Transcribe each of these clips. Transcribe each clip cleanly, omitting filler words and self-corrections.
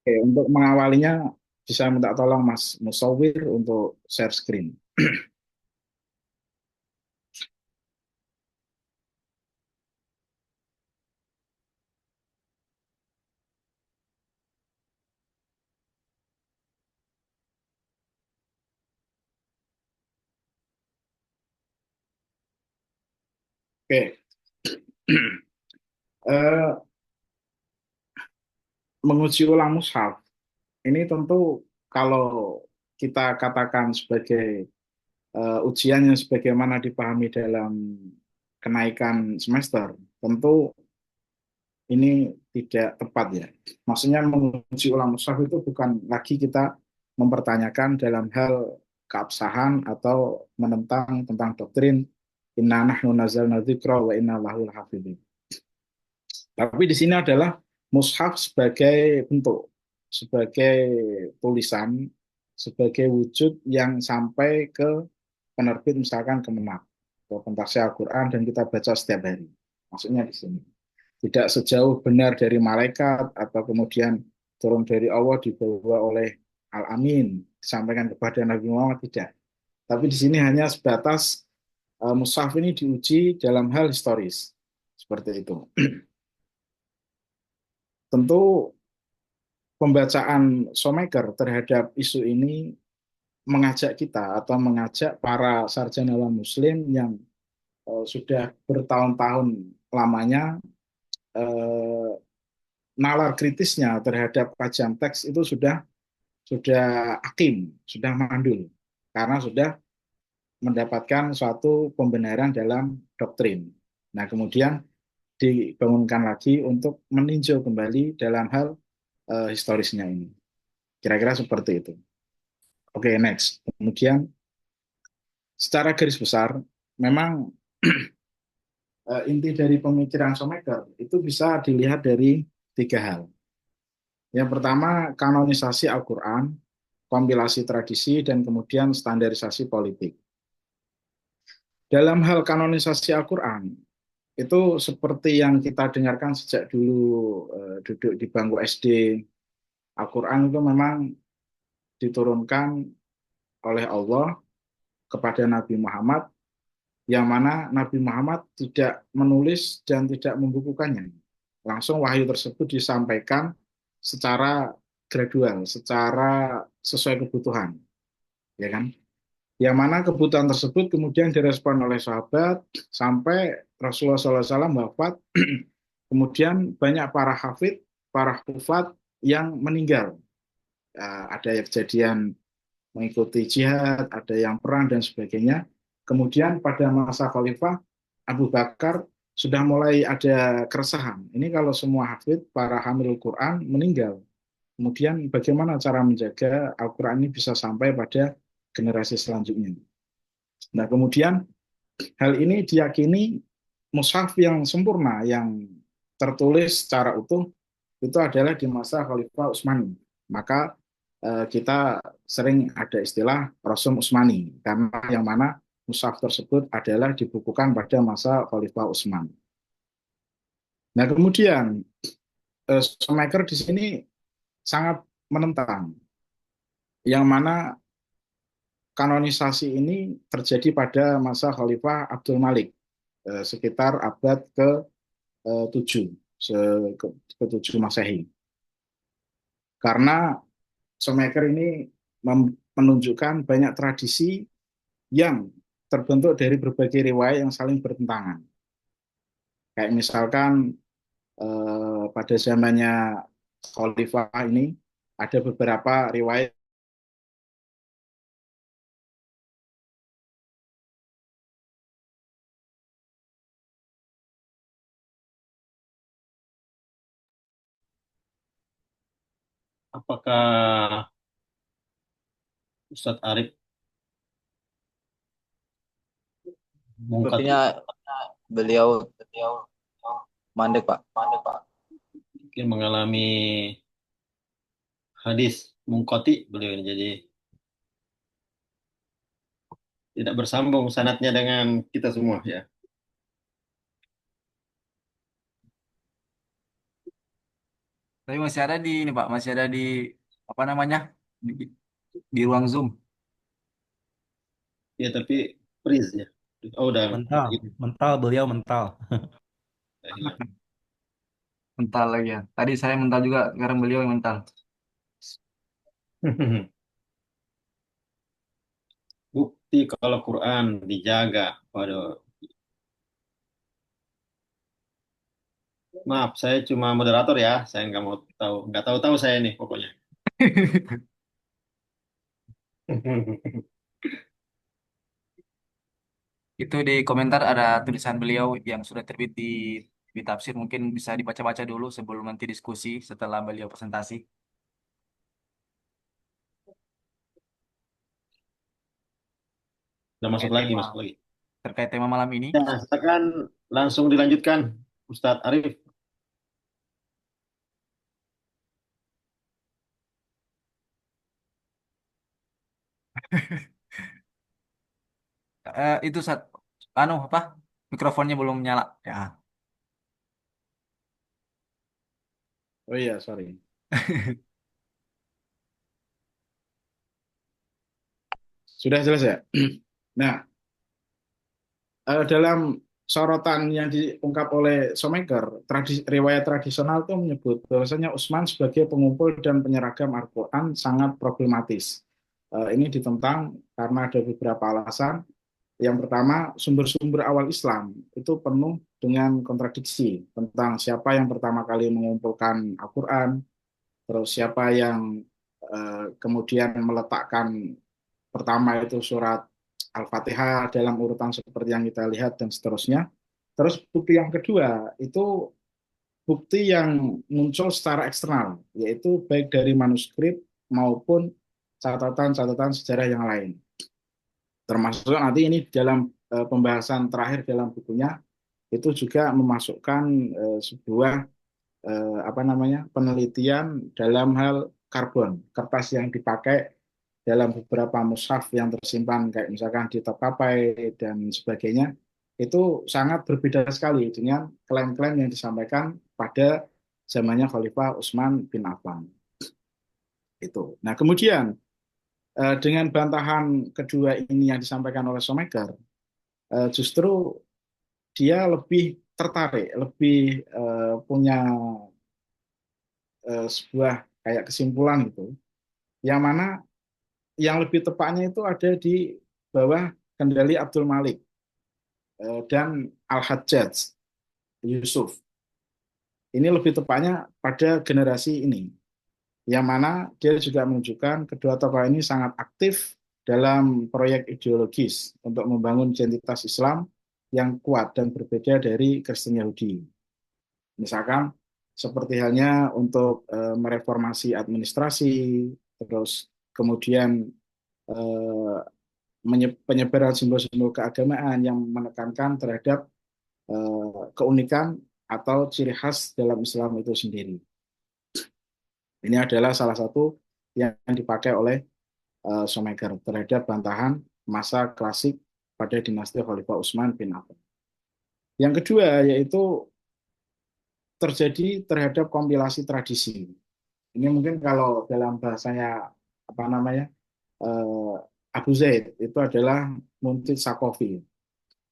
Oke, untuk mengawalinya bisa minta tolong Mas Musawir untuk share screen. Oke. Eh, menguji ulang mushaf ini tentu kalau kita katakan sebagai ujiannya sebagaimana dipahami dalam kenaikan semester, tentu ini tidak tepat ya. Maksudnya menguji ulang mushaf itu bukan lagi kita mempertanyakan dalam hal keabsahan atau menentang tentang doktrin inna nahnu nazzalna dzikra wa inna lahu lahafidhin. Tapi di sini adalah mushaf sebagai bentuk, sebagai tulisan, sebagai wujud yang sampai ke penerbit misalkan Kemenak atau Pentaksi Al-Quran dan kita baca setiap hari. Maksudnya di sini. Tidak sejauh benar dari malaikat atau kemudian turun dari Allah dibawa oleh Al-Amin disampaikan kepada Nabi Muhammad tidak. Tapi di sini hanya sebatas mushaf ini diuji dalam hal historis seperti itu. Tentu pembacaan Shoemaker terhadap isu ini mengajak kita atau mengajak para sarjana muslim yang sudah bertahun-tahun lamanya eh, nalar kritisnya terhadap kajian teks itu sudah akim, sudah mandul karena sudah mendapatkan suatu pembenaran dalam doktrin. Nah, kemudian dibangunkan lagi untuk meninjau kembali dalam hal historisnya ini. Kira-kira seperti itu. Oke, next. Kemudian secara garis besar, memang inti dari pemikiran Shoemaker itu bisa dilihat dari tiga hal. Yang pertama, kanonisasi Al-Quran, kompilasi tradisi, dan kemudian standarisasi politik. Dalam hal kanonisasi Al-Quran, itu seperti yang kita dengarkan sejak dulu duduk di bangku SD, Al-Quran itu memang diturunkan oleh Allah kepada Nabi Muhammad, yang mana Nabi Muhammad tidak menulis dan tidak membukukannya. Langsung wahyu tersebut disampaikan secara gradual, secara sesuai kebutuhan, ya kan? Yang mana kebutuhan tersebut kemudian direspon oleh sahabat sampai Rasulullah SAW wafat. Kemudian banyak para hafid, para hufat yang meninggal. Ada yang kejadian mengikuti jihad, ada yang perang dan sebagainya. Kemudian pada masa Khalifah Abu Bakar sudah mulai ada keresahan. Ini kalau semua hafid, para hamil Quran meninggal. Kemudian bagaimana cara menjaga Al-Quran ini bisa sampai pada generasi selanjutnya. Nah, kemudian hal ini diyakini mushaf yang sempurna, yang tertulis secara utuh, itu adalah di masa Khalifah Utsmani. Maka kita sering ada istilah Rasul Utsmani, karena yang mana mushaf tersebut adalah dibukukan pada masa Khalifah Utsman. Nah, kemudian Shoemaker di sini sangat menentang, yang mana kanonisasi ini terjadi pada masa Khalifah Abdul Malik, sekitar abad ke-7, ke-7 Masehi. Karena Shoemaker ini menunjukkan banyak tradisi yang terbentuk dari berbagai riwayat yang saling bertentangan. Kayak misalkan pada zamannya Khalifah ini ada beberapa riwayat. Apakah Ustadz Arif Mungkati Sepertinya beliau mandek, Pak. mungkin mengalami hadis Mungkati beliau ini, jadi tidak bersambung sanatnya dengan kita semua ya. Tapi masih ada di ini Pak, masih ada di apa namanya? Di, di ruang Zoom. Ya, tapi freeze ya. Oh, udah Mental, gitu. mental beliau mental. Udah hilang. Mental lagi ya. Tadi saya mental juga, sekarang beliau yang mental. Bukti kalau Quran dijaga. Waduh, maaf, saya cuma moderator ya. Saya nggak mau tahu, nggak tahu-tahu saya nih pokoknya. Itu di komentar ada tulisan beliau yang sudah terbit di tafsir, mungkin bisa dibaca-baca dulu sebelum nanti diskusi setelah beliau presentasi. Udah masuk Terkait lagi, tema masuk lagi. terkait tema malam ini. Ya, silakan langsung dilanjutkan, Ustadz Arif. Itu saat anu apa? Mikrofonnya belum nyala. Ya. Oh iya, sorry. Sudah jelas ya? Nah, dalam sorotan yang diungkap oleh Shoemaker, riwayat tradisional itu menyebut bahwasanya Utsman sebagai pengumpul dan penyeragam Al-Quran sangat problematis. Ini ditentang karena ada beberapa alasan. Yang pertama, sumber-sumber awal Islam itu penuh dengan kontradiksi tentang siapa yang pertama kali mengumpulkan Al-Quran, terus siapa yang kemudian meletakkan pertama itu surat Al-Fatihah dalam urutan seperti yang kita lihat dan seterusnya. Terus bukti yang kedua itu bukti yang muncul secara eksternal, yaitu baik dari manuskrip maupun catatan-catatan sejarah yang lain. Termasuk nanti ini dalam pembahasan terakhir dalam bukunya itu juga memasukkan sebuah apa namanya penelitian dalam hal karbon, kertas yang dipakai dalam beberapa mushaf yang tersimpan kayak misalkan di Topkapi dan sebagainya itu sangat berbeda sekali dengan klaim-klaim yang disampaikan pada zamannya Khalifah Utsman bin Affan itu. Nah, kemudian dengan bantahan kedua ini yang disampaikan oleh Shoemaker, justru dia lebih tertarik, lebih punya sebuah kayak kesimpulan gitu, yang mana yang lebih tepatnya itu ada di bawah kendali Abdul Malik dan Al-Hajjaj Yusuf. Ini lebih tepatnya pada generasi ini, yang mana dia juga menunjukkan kedua tokoh ini sangat aktif dalam proyek ideologis untuk membangun identitas Islam yang kuat dan berbeda dari Kristen Yahudi. Misalkan seperti halnya untuk mereformasi administrasi, terus kemudian eh, penyebaran simbol-simbol keagamaan yang menekankan terhadap keunikan atau ciri khas dalam Islam itu sendiri. Ini adalah salah satu yang dipakai oleh Shoemaker terhadap bantahan masa klasik pada dinasti Khalifah Utsman bin Affan. Yang kedua yaitu terjadi terhadap kompilasi tradisi. Ini mungkin kalau dalam bahasanya apa namanya Abu Zaid itu adalah Muntit Sakofi,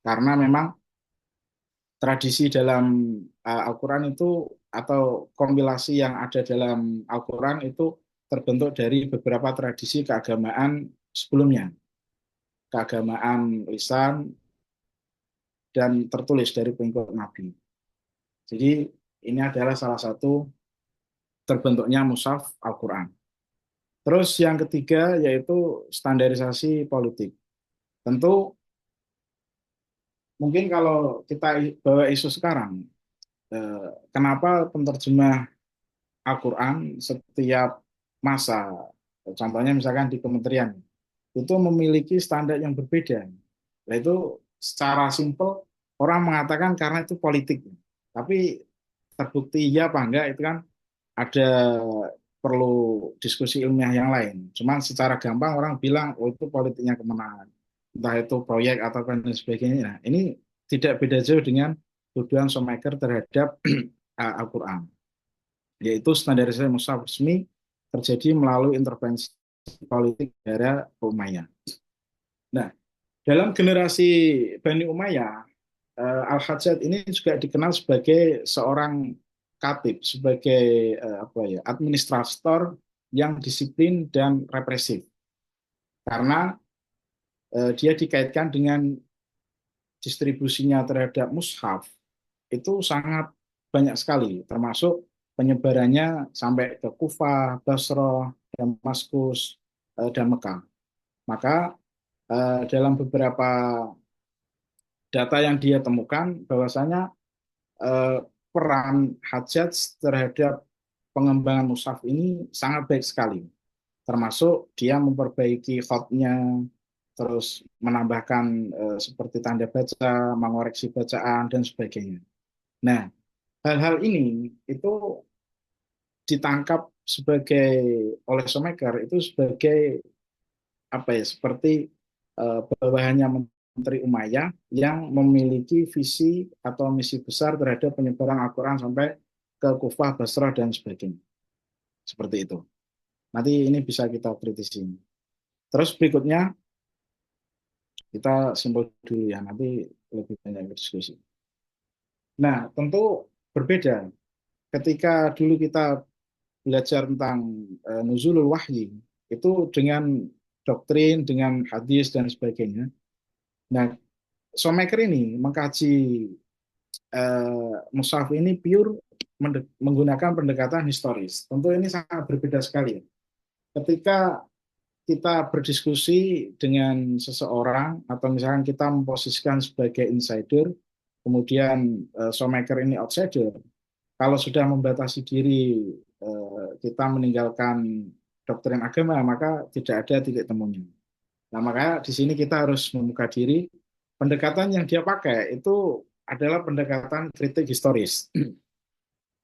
karena memang tradisi dalam Al-Quran itu atau kompilasi yang ada dalam Al-Quran itu terbentuk dari beberapa tradisi keagamaan sebelumnya, keagamaan lisan dan tertulis dari pengikut Nabi. Jadi ini adalah salah satu terbentuknya mushaf Al-Quran. Terus yang ketiga yaitu standarisasi politik. Tentu mungkin kalau kita bawa isu sekarang, kenapa penterjemah Al-Quran setiap masa, contohnya misalkan di kementerian, itu memiliki standar yang berbeda. Nah, itu secara simpel orang mengatakan karena itu politik. Tapi terbukti iya apa enggak itu kan ada perlu diskusi ilmiah yang lain. Cuman secara gampang orang bilang, oh itu politiknya kemenangan. Entah itu proyek atau dan sebagainya. Nah, ini tidak beda jauh dengan tuduhan Shoemaker terhadap Al-Quran. yaitu standarisasi mushaf resmi terjadi melalui intervensi politik negara Umayyah. Nah, dalam generasi Bani Umayyah, Al-Hajjaj ini juga dikenal sebagai seorang katib, sebagai administrator yang disiplin dan represif. Karena dia dikaitkan dengan distribusinya terhadap mushaf itu sangat banyak sekali, termasuk penyebarannya sampai ke Kufah, Basrah, Damaskus, dan Mekah. Maka dalam beberapa data yang dia temukan bahwasanya peran Hajjaj terhadap pengembangan mushaf ini sangat baik sekali. Termasuk dia memperbaiki khotnya, terus menambahkan seperti tanda baca, mengoreksi bacaan, dan sebagainya. Nah, hal-hal ini itu ditangkap oleh Shoemaker itu sebagai seperti bawahannya Menteri Umayyah yang memiliki visi atau misi besar terhadap penyebaran Al-Quran sampai ke Kufah, Basrah, dan sebagainya. Seperti itu. Nanti ini bisa kita kritisi. Terus berikutnya, kita simpul dulu ya, nanti lebih banyak diskusi. Nah, tentu berbeda. Ketika dulu kita belajar tentang nuzulul wahyi, itu dengan doktrin, dengan hadis, dan sebagainya. Nah, Shoemaker ini mengkaji mushaf ini pure menggunakan pendekatan historis. Tentu ini sangat berbeda sekali. Ketika kita berdiskusi dengan seseorang atau misalkan kita memposisikan sebagai insider, kemudian Shoemaker ini outsider, kalau sudah membatasi diri kita meninggalkan doktrin agama, maka tidak ada titik temunya. Nah, maka di sini kita harus membuka diri. Pendekatan yang dia pakai itu adalah pendekatan kritik historis.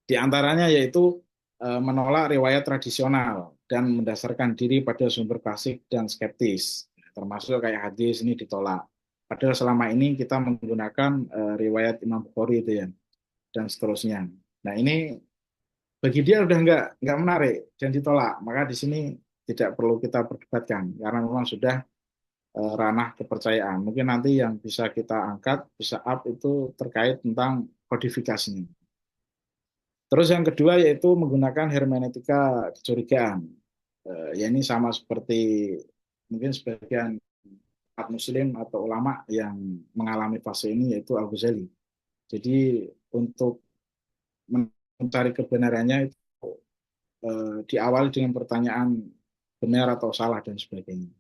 Di antaranya yaitu menolak riwayat tradisional dan mendasarkan diri pada sumber klasik dan skeptis. Termasuk kayak hadis ini ditolak. Padahal selama ini kita menggunakan riwayat Imam Bukhari itu ya, dan seterusnya. Nah, ini bagi dia udah nggak menarik dan ditolak. Maka di sini tidak perlu kita perdebatkan karena memang sudah ranah kepercayaan. Mungkin nanti yang bisa kita angkat, bisa up itu terkait tentang kodifikasinya. Terus yang kedua yaitu menggunakan hermeneutika kecurigaan. Ya ini sama seperti mungkin sebagian umat muslim atau ulama yang mengalami fase ini yaitu Al-Ghazali. Jadi untuk mencari kebenarannya itu diawali dengan pertanyaan benar atau salah dan sebagainya.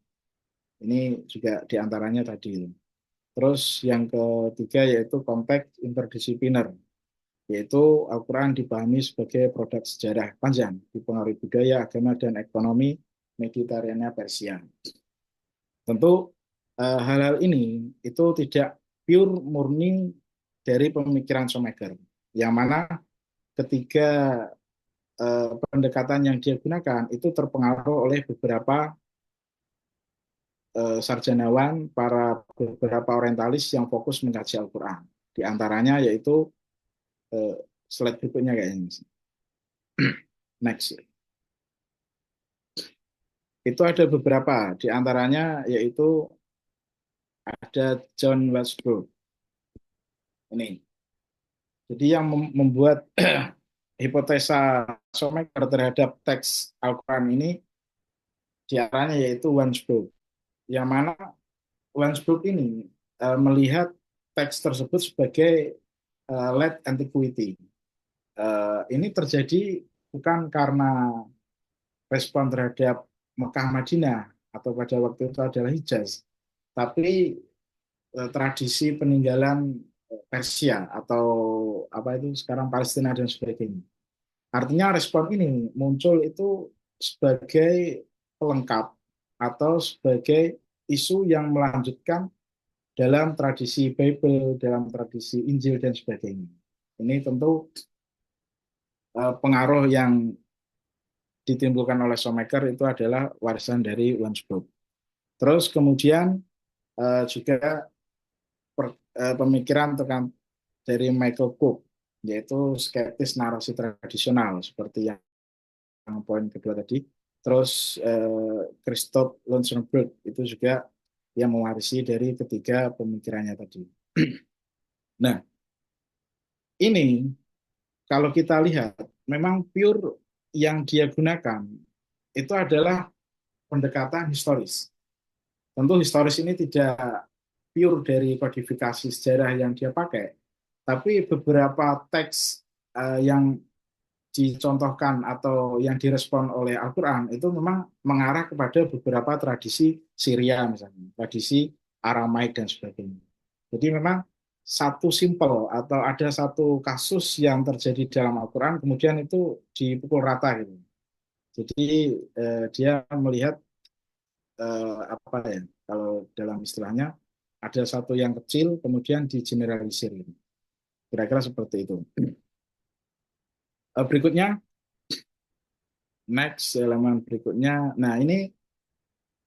Ini juga diantaranya tadi. Terus yang ketiga yaitu konteks interdisipliner, yaitu Al-Quran dipahami sebagai produk sejarah panjang, dipengaruhi budaya, agama, dan ekonomi Mediterania Persia. Tentu hal-hal ini itu tidak pure murni dari pemikiran Shoemaker, yang mana ketiga pendekatan yang dia gunakan itu terpengaruh oleh beberapa sarjanawan, para beberapa orientalis yang fokus mengkaji Al-Quran. Di antaranya yaitu slide berikutnya kayaknya. Next. Itu ada beberapa, di antaranya yaitu ada John Westbrook. Ini. Jadi yang membuat hipotesa Shoemaker terhadap teks Al-Quran ini diantaranya yaitu Westbrook. Yang mana Westbrook ini melihat teks tersebut sebagai late antiquity. Ini terjadi bukan karena respon terhadap Mekah Madinah atau pada waktu itu adalah Hijaz, tapi tradisi peninggalan Persia atau apa itu sekarang Palestina dan sebagainya. Artinya respon ini muncul itu sebagai pelengkap atau sebagai isu yang melanjutkan dalam tradisi Bible, dalam tradisi Injil dan sebagainya. Ini tentu pengaruh yang ditimbulkan oleh Shoemaker itu adalah warisan dari Westbrook. Terus kemudian juga pemikiran dari Michael Cook. yaitu skeptis narasi tradisional seperti yang poin kedua tadi. Terus Christoph Lonsenberg itu juga yang mewarisi dari ketiga pemikirannya tadi. Nah, ini kalau kita lihat, memang pure yang dia gunakan itu adalah pendekatan historis. Tentu historis ini tidak pure dari kodifikasi sejarah yang dia pakai, tapi beberapa teks yang dicontohkan atau yang direspon oleh Al-Quran itu memang mengarah kepada beberapa tradisi Syria misalnya, tradisi Aramaik dan sebagainya. Jadi memang satu simpel atau ada satu kasus yang terjadi dalam Al-Quran kemudian itu dipukul rata gitu. Jadi dia melihat apa ya, kalau dalam istilahnya ada satu yang kecil kemudian digeneralisir gitu. Kira-kira seperti itu. Berikutnya, next elemen berikutnya. Nah, ini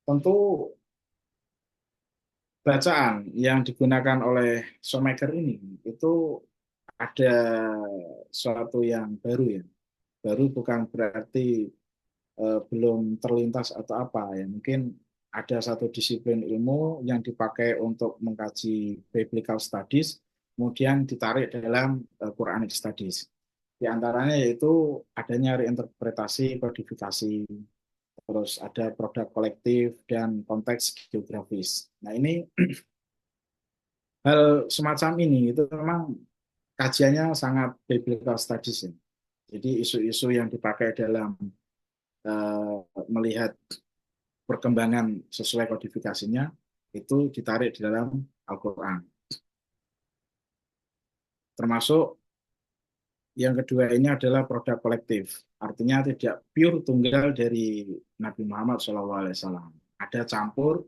tentu bacaan yang digunakan oleh Shoemaker ini itu ada suatu yang baru ya. Baru bukan berarti belum terlintas atau apa ya. Mungkin ada satu disiplin ilmu yang dipakai untuk mengkaji biblical studies, kemudian ditarik dalam Quranic studies. Di antaranya yaitu adanya reinterpretasi, kodifikasi, terus ada produk kolektif dan konteks geografis. Nah, ini hal semacam ini itu memang kajiannya sangat biblical studies ya. Jadi isu-isu yang dipakai dalam melihat perkembangan sesuai kodifikasinya itu ditarik di dalam Al-Quran. Termasuk yang kedua ini adalah produk kolektif. Artinya tidak pure tunggal dari Nabi Muhammad SAW. Ada campur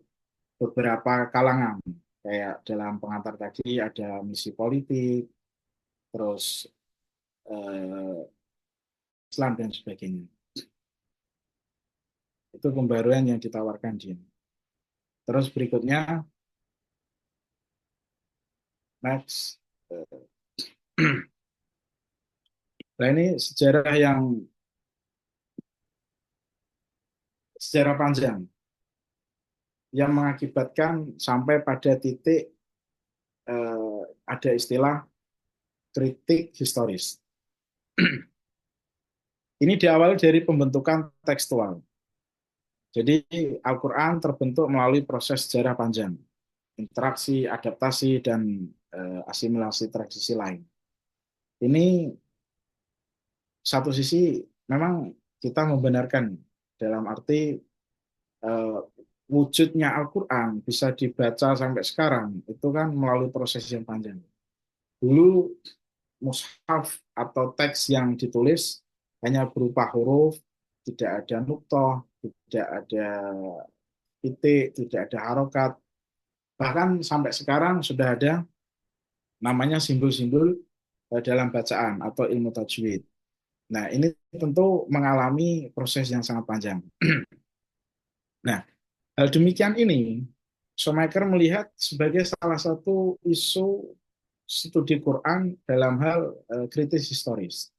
beberapa kalangan. Kayak dalam pengantar tadi ada misi politik, terus Islam dan sebagainya. Itu pembaruan yang ditawarkan dia. Terus berikutnya, next. Nah, ini sejarah panjang yang mengakibatkan sampai pada titik ada istilah kritik historis. Ini diawali dari pembentukan tekstual. Jadi Al-Quran terbentuk melalui proses sejarah panjang, interaksi, adaptasi, dan asimilasi tradisi lain. Ini satu sisi memang kita membenarkan dalam arti wujudnya Al-Quran bisa dibaca sampai sekarang itu kan melalui proses yang panjang. Dulu mushaf atau teks yang ditulis hanya berupa huruf, tidak ada nuqtoh, tidak ada titik, tidak ada harokat. Bahkan sampai sekarang sudah ada namanya simbol-simbol dalam bacaan atau ilmu tajwid. Nah, ini tentu mengalami proses yang sangat panjang. Nah, hal demikian ini Shoemaker melihat sebagai salah satu isu studi Quran dalam hal kritis historis.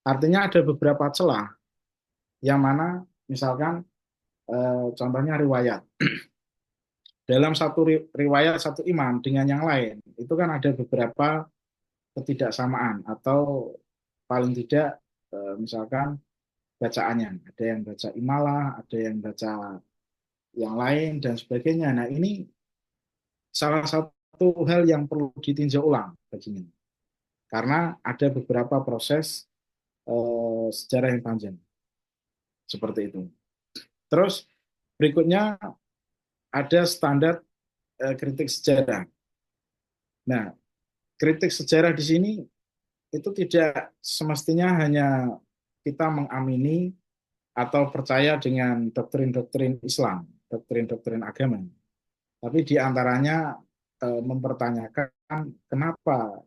Artinya ada beberapa celah yang mana misalkan contohnya riwayat. Dalam satu riwayat satu imam dengan yang lain, itu kan ada beberapa ketidaksamaan atau paling tidak misalkan bacaannya. Ada yang baca imalah, ada yang baca yang lain dan sebagainya. Nah, ini salah satu hal yang perlu ditinjau ulang baginya. Karena ada beberapa proses sejarah yang panjang. Seperti itu. Terus berikutnya ada standar kritik sejarah. Nah, kritik sejarah di sini itu tidak semestinya hanya kita mengamini atau percaya dengan doktrin-doktrin Islam, doktrin-doktrin agama. Tapi di antaranya mempertanyakan kenapa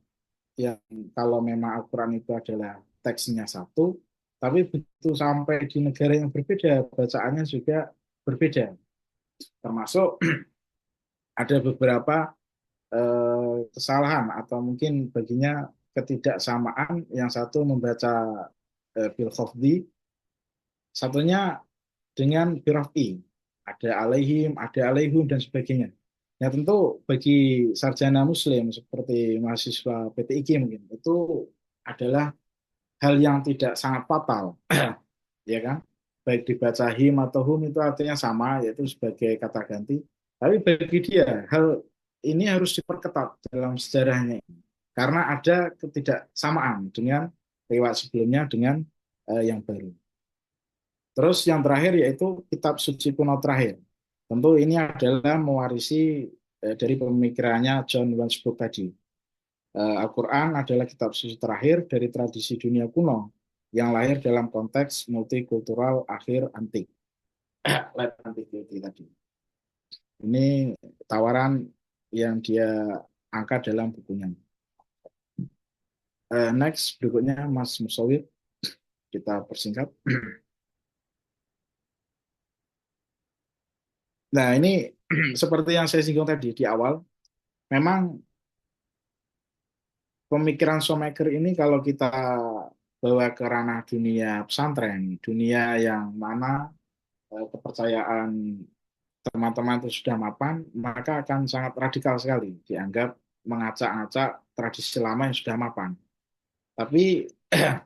yang kalau memang Al-Quran itu adalah teksnya satu, tapi begitu sampai di negara yang berbeda, bacaannya juga berbeda. Termasuk ada beberapa kesalahan atau mungkin baginya ketidaksamaan, yang satu membaca bil khafdi, satunya dengan birafi, ada alaihim, ada alaihum dan sebagainya. Ya tentu bagi sarjana muslim seperti mahasiswa PTIG mungkin itu adalah hal yang tidak sangat fatal, ya kan? Baik dibaca him atau hum itu artinya sama, yaitu sebagai kata ganti. Tapi bagi dia hal ini harus diperketat dalam sejarahnya karena ada ketidaksamaan dengan riwayat sebelumnya dengan yang baru. Terus yang terakhir yaitu kitab suci kuno terakhir. Tentu ini adalah mewarisi dari pemikirannya John Wansbrook tadi. Al-Quran adalah kitab suci terakhir dari tradisi dunia kuno yang lahir dalam konteks multikultural akhir antik. Late antiquity tadi. Ini tawaran yang dia angkat dalam bukunya. Next, berikutnya Mas Musawir. Kita persingkat. Nah, ini seperti yang saya singgung tadi di awal, memang pemikiran Shoemaker ini kalau kita bawa ke ranah dunia pesantren, dunia yang mana kepercayaan teman-teman itu sudah mapan, maka akan sangat radikal sekali dianggap mengacak-acak tradisi lama yang sudah mapan. Tapi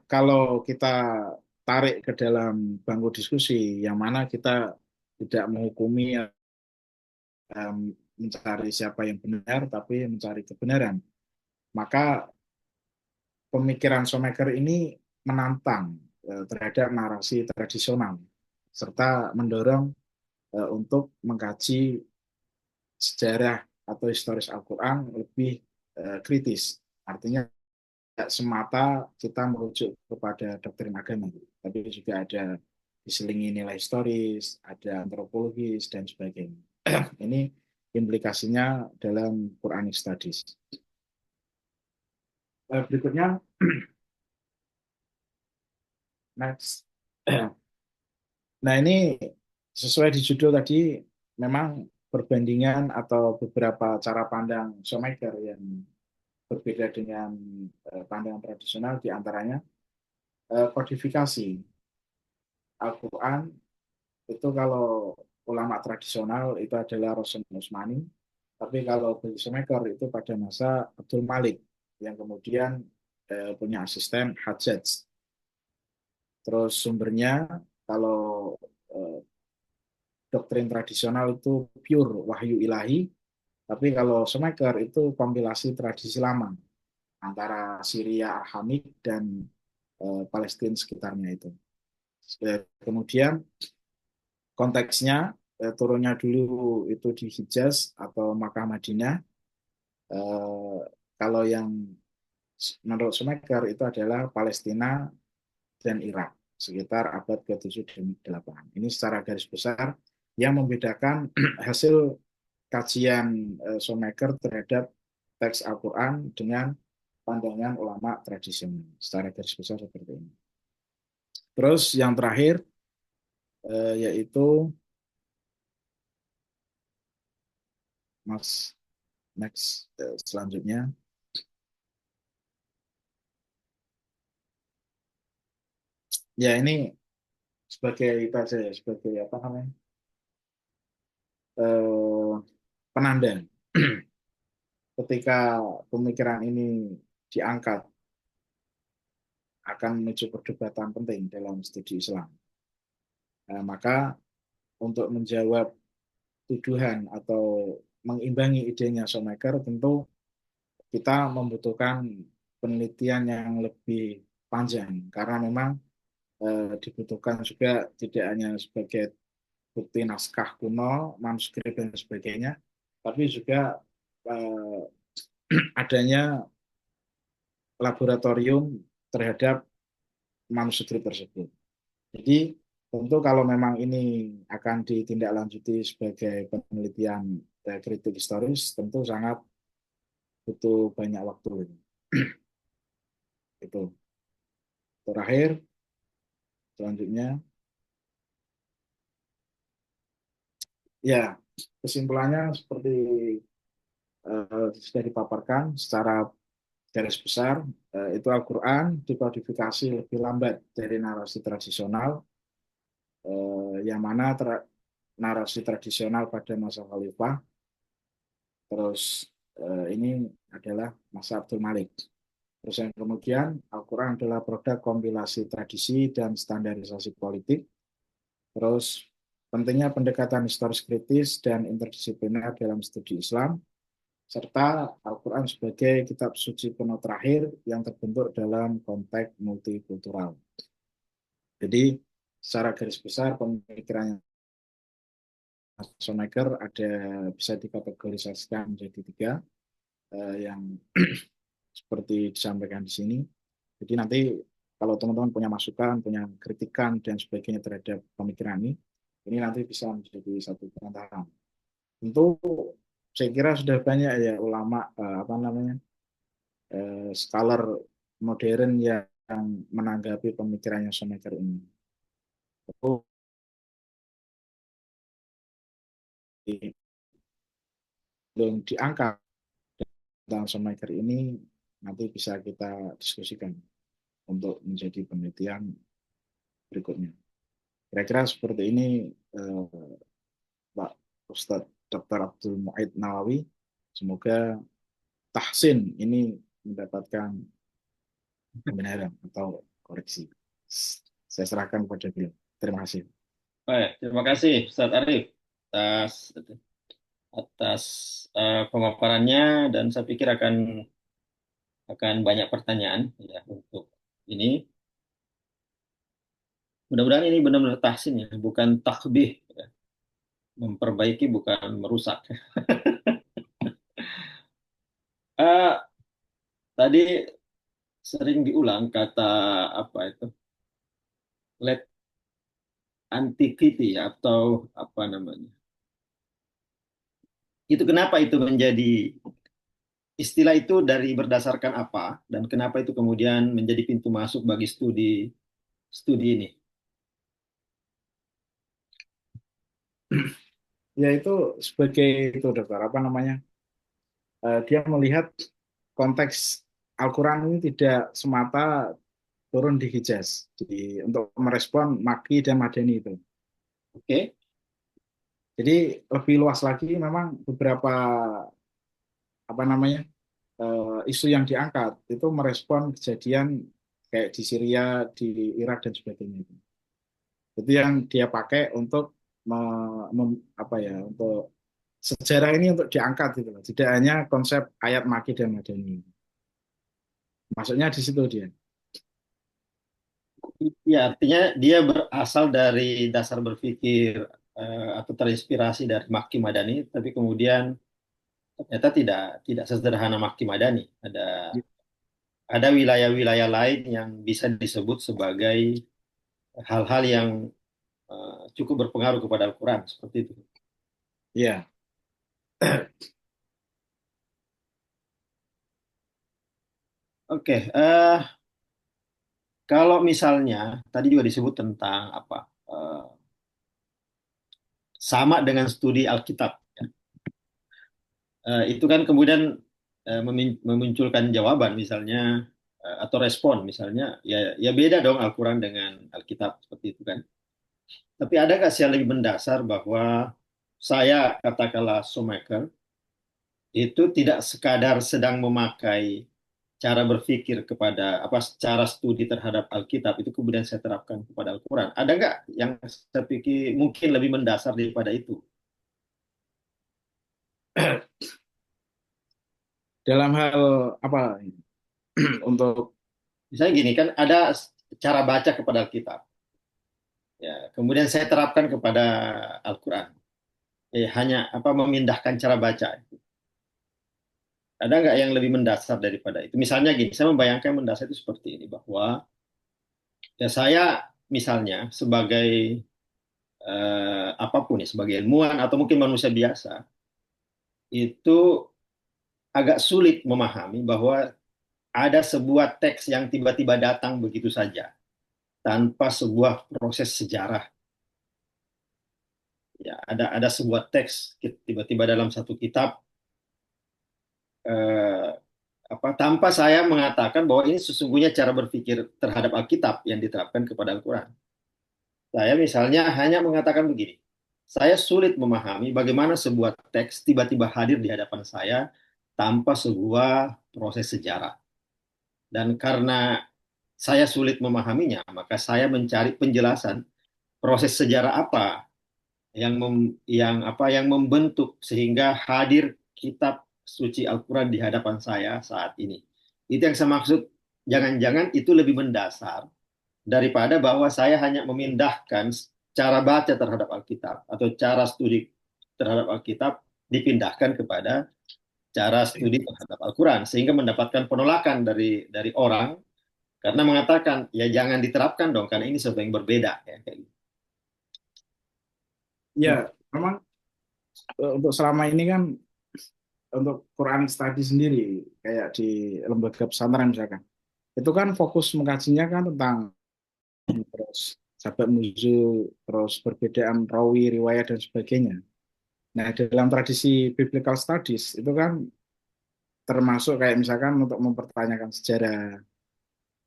kalau kita tarik ke dalam bangku diskusi, yang mana kita tidak menghukumi mencari siapa yang benar, tapi mencari kebenaran, maka pemikiran Shoemaker ini menantang terhadap narasi tradisional, serta mendorong untuk mengkaji sejarah atau historis Al-Quran lebih kritis. Artinya tidak semata kita merujuk kepada doktrin agama, tapi juga ada diselingi nilai historis, ada antropologis, dan sebagainya. Ini implikasinya dalam Quranic Studies. Berikutnya, next. Nah, ini sesuai di judul tadi, memang perbandingan atau beberapa cara pandang Shoemaker yang berbeda dengan pandangan tradisional, diantaranya kodifikasi Al-Quran itu kalau ulama tradisional itu adalah Rasul Utsmani, tapi kalau bagi Shoemaker itu pada masa Abdul Malik yang kemudian punya asisten Hajjaj. Terus sumbernya kalau doktrin tradisional itu pure wahyu ilahi, tapi kalau Shoemaker itu kompilasi tradisi lama antara Syria Arhamik dan Palestina sekitarnya itu. Kemudian konteksnya turunnya dulu itu di Hijaz atau Makkah Madinah. Kalau yang menurut Shoemaker itu adalah Palestina dan Irak sekitar abad ke-7 dan 8. Ini secara garis besar yang membedakan hasil kajian Shoemaker terhadap teks Al-Quran dengan pandangan ulama tradisional. Secara garis besar seperti ini. Terus yang terakhir yaitu Mas next selanjutnya. Ya ini sebagai sebagai apa namanya penanda ketika pemikiran ini diangkat akan memicu perdebatan penting dalam studi Islam. Maka untuk menjawab tuduhan atau mengimbangi idenya Shoemaker, tentu kita membutuhkan penelitian yang lebih panjang karena memang dibutuhkan juga tidak hanya sebagai bukti naskah kuno, manuskrip dan sebagainya, tapi juga adanya laboratorium terhadap manuskrip tersebut. Jadi tentu kalau memang ini akan ditindaklanjuti sebagai penelitian kritik historis, tentu sangat butuh banyak waktu. Itu. Terakhir, selanjutnya, ya kesimpulannya seperti sudah dipaparkan secara garis besar itu Al-Quran dikodifikasi lebih lambat dari narasi tradisional, yang mana narasi tradisional pada masa Khalifah, terus ini adalah masa Abdul Malik. Terus yang kemudian Al-Quran adalah produk kompilasi tradisi dan standarisasi politik. Terus pentingnya pendekatan historis kritis dan interdisipliner dalam studi Islam, serta Al-Quran sebagai kitab suci kuno terakhir yang terbentuk dalam konteks multikultural. Jadi secara garis besar pemikirannya Schoenmaker ada bisa dikategorisasikan menjadi tiga, yang seperti disampaikan di sini. Jadi nanti kalau teman-teman punya masukan, punya kritikan dan sebagainya terhadap pemikiran ini nanti bisa menjadi satu perantaraan. Tentu saya kira sudah banyak ya ulama scholar modern yang menanggapi pemikirannya Schoenmaker ini. Belum diangkat tentang Schoenmaker ini nanti bisa kita diskusikan untuk menjadi penelitian berikutnya. Kira-kira seperti ini, Pak Ustadz Dr. Abdul Mu'aid Nawawi. Semoga tahsin ini mendapatkan pembenaran atau koreksi. Saya serahkan kepada beliau. Terima kasih. Baik, terima kasih Ustaz Arif atas atas pemaparannya, dan saya pikir akan banyak pertanyaan ya untuk ini. Mudah-mudahan ini benar-benar tahsin ya, bukan takbih ya. Memperbaiki bukan merusak. Tadi sering diulang kata apa itu, late antiquity atau apa namanya. Itu kenapa itu menjadi istilah itu, dari berdasarkan apa, dan kenapa itu kemudian menjadi pintu masuk bagi studi ini? Ya itu sebagai itu dokter apa namanya, dia melihat konteks Al-Quran ini tidak semata turun di Hijaz untuk merespon Makki dan Madani itu. Oke. Jadi lebih luas lagi memang beberapa apa namanya isu yang diangkat itu merespon kejadian kayak di Syria, di Irak dan sebagainya itu. Itu yang dia pakai untuk untuk sejarah ini untuk diangkat gitu loh. Tidak hanya konsep ayat Makki dan Madani. Maksudnya di situ dia. Ya, artinya dia berasal dari dasar berpikir atau terinspirasi dari Makki Madani, tapi kemudian ternyata tidak sesederhana Makki Madani. Ada wilayah-wilayah lain yang bisa disebut sebagai hal-hal yang cukup berpengaruh kepada Al-Quran, seperti itu. Ya. Oke, kalau misalnya tadi juga disebut tentang apa, sama dengan studi Alkitab, ya. Itu kan kemudian memunculkan jawaban misalnya, atau respon misalnya, ya beda dong Al-Quran dengan Alkitab, seperti itu kan. Tapi ada nggak sih yang lebih mendasar bahwa saya katakanlah Schoenmaker itu tidak sekadar sedang memakai cara berpikir kepada apa, cara studi terhadap Alkitab itu kemudian saya terapkan kepada Al-Quran. Ada nggak yang saya pikir mungkin lebih mendasar daripada itu? Dalam hal apa untuk Misalnya gini kan, ada cara baca kepada Alkitab. Ya, kemudian saya terapkan kepada Al-Quran. Hanya apa, memindahkan cara baca. Ada nggak yang lebih mendasar daripada itu? Misalnya gini, saya membayangkan mendasar itu seperti ini, bahwa ya saya misalnya sebagai apapun ya, sebagai ilmuwan atau mungkin manusia biasa, itu agak sulit memahami bahwa ada sebuah teks yang tiba-tiba datang begitu saja tanpa sebuah proses sejarah. Ya, ada sebuah teks tiba-tiba dalam satu kitab, eh, tanpa saya mengatakan bahwa ini sesungguhnya cara berpikir terhadap Alkitab yang diterapkan kepada Al-Quran. Saya misalnya hanya mengatakan begini, saya sulit memahami bagaimana sebuah teks tiba-tiba hadir di hadapan saya tanpa sebuah proses sejarah. Dan karena saya sulit memahaminya, maka saya mencari penjelasan proses sejarah apa yang membentuk sehingga hadir kitab suci Al-Quran di hadapan saya saat ini. Itu yang saya maksud, jangan-jangan itu lebih mendasar daripada bahwa saya hanya memindahkan cara baca terhadap Alkitab atau cara studi terhadap Alkitab dipindahkan kepada cara studi terhadap Al-Quran sehingga mendapatkan penolakan dari orang karena mengatakan ya jangan diterapkan dong karena ini sesuatu yang berbeda ya kayak gitu. Ya, memang untuk selama ini kan untuk Quran study sendiri kayak di lembaga pesantren misalkan, itu kan fokus mengkajinya kan tentang terus sabab nuzul, terus perbedaan rawi, riwayat dan sebagainya. Nah, dalam tradisi biblical studies itu kan termasuk kayak misalkan untuk mempertanyakan sejarah,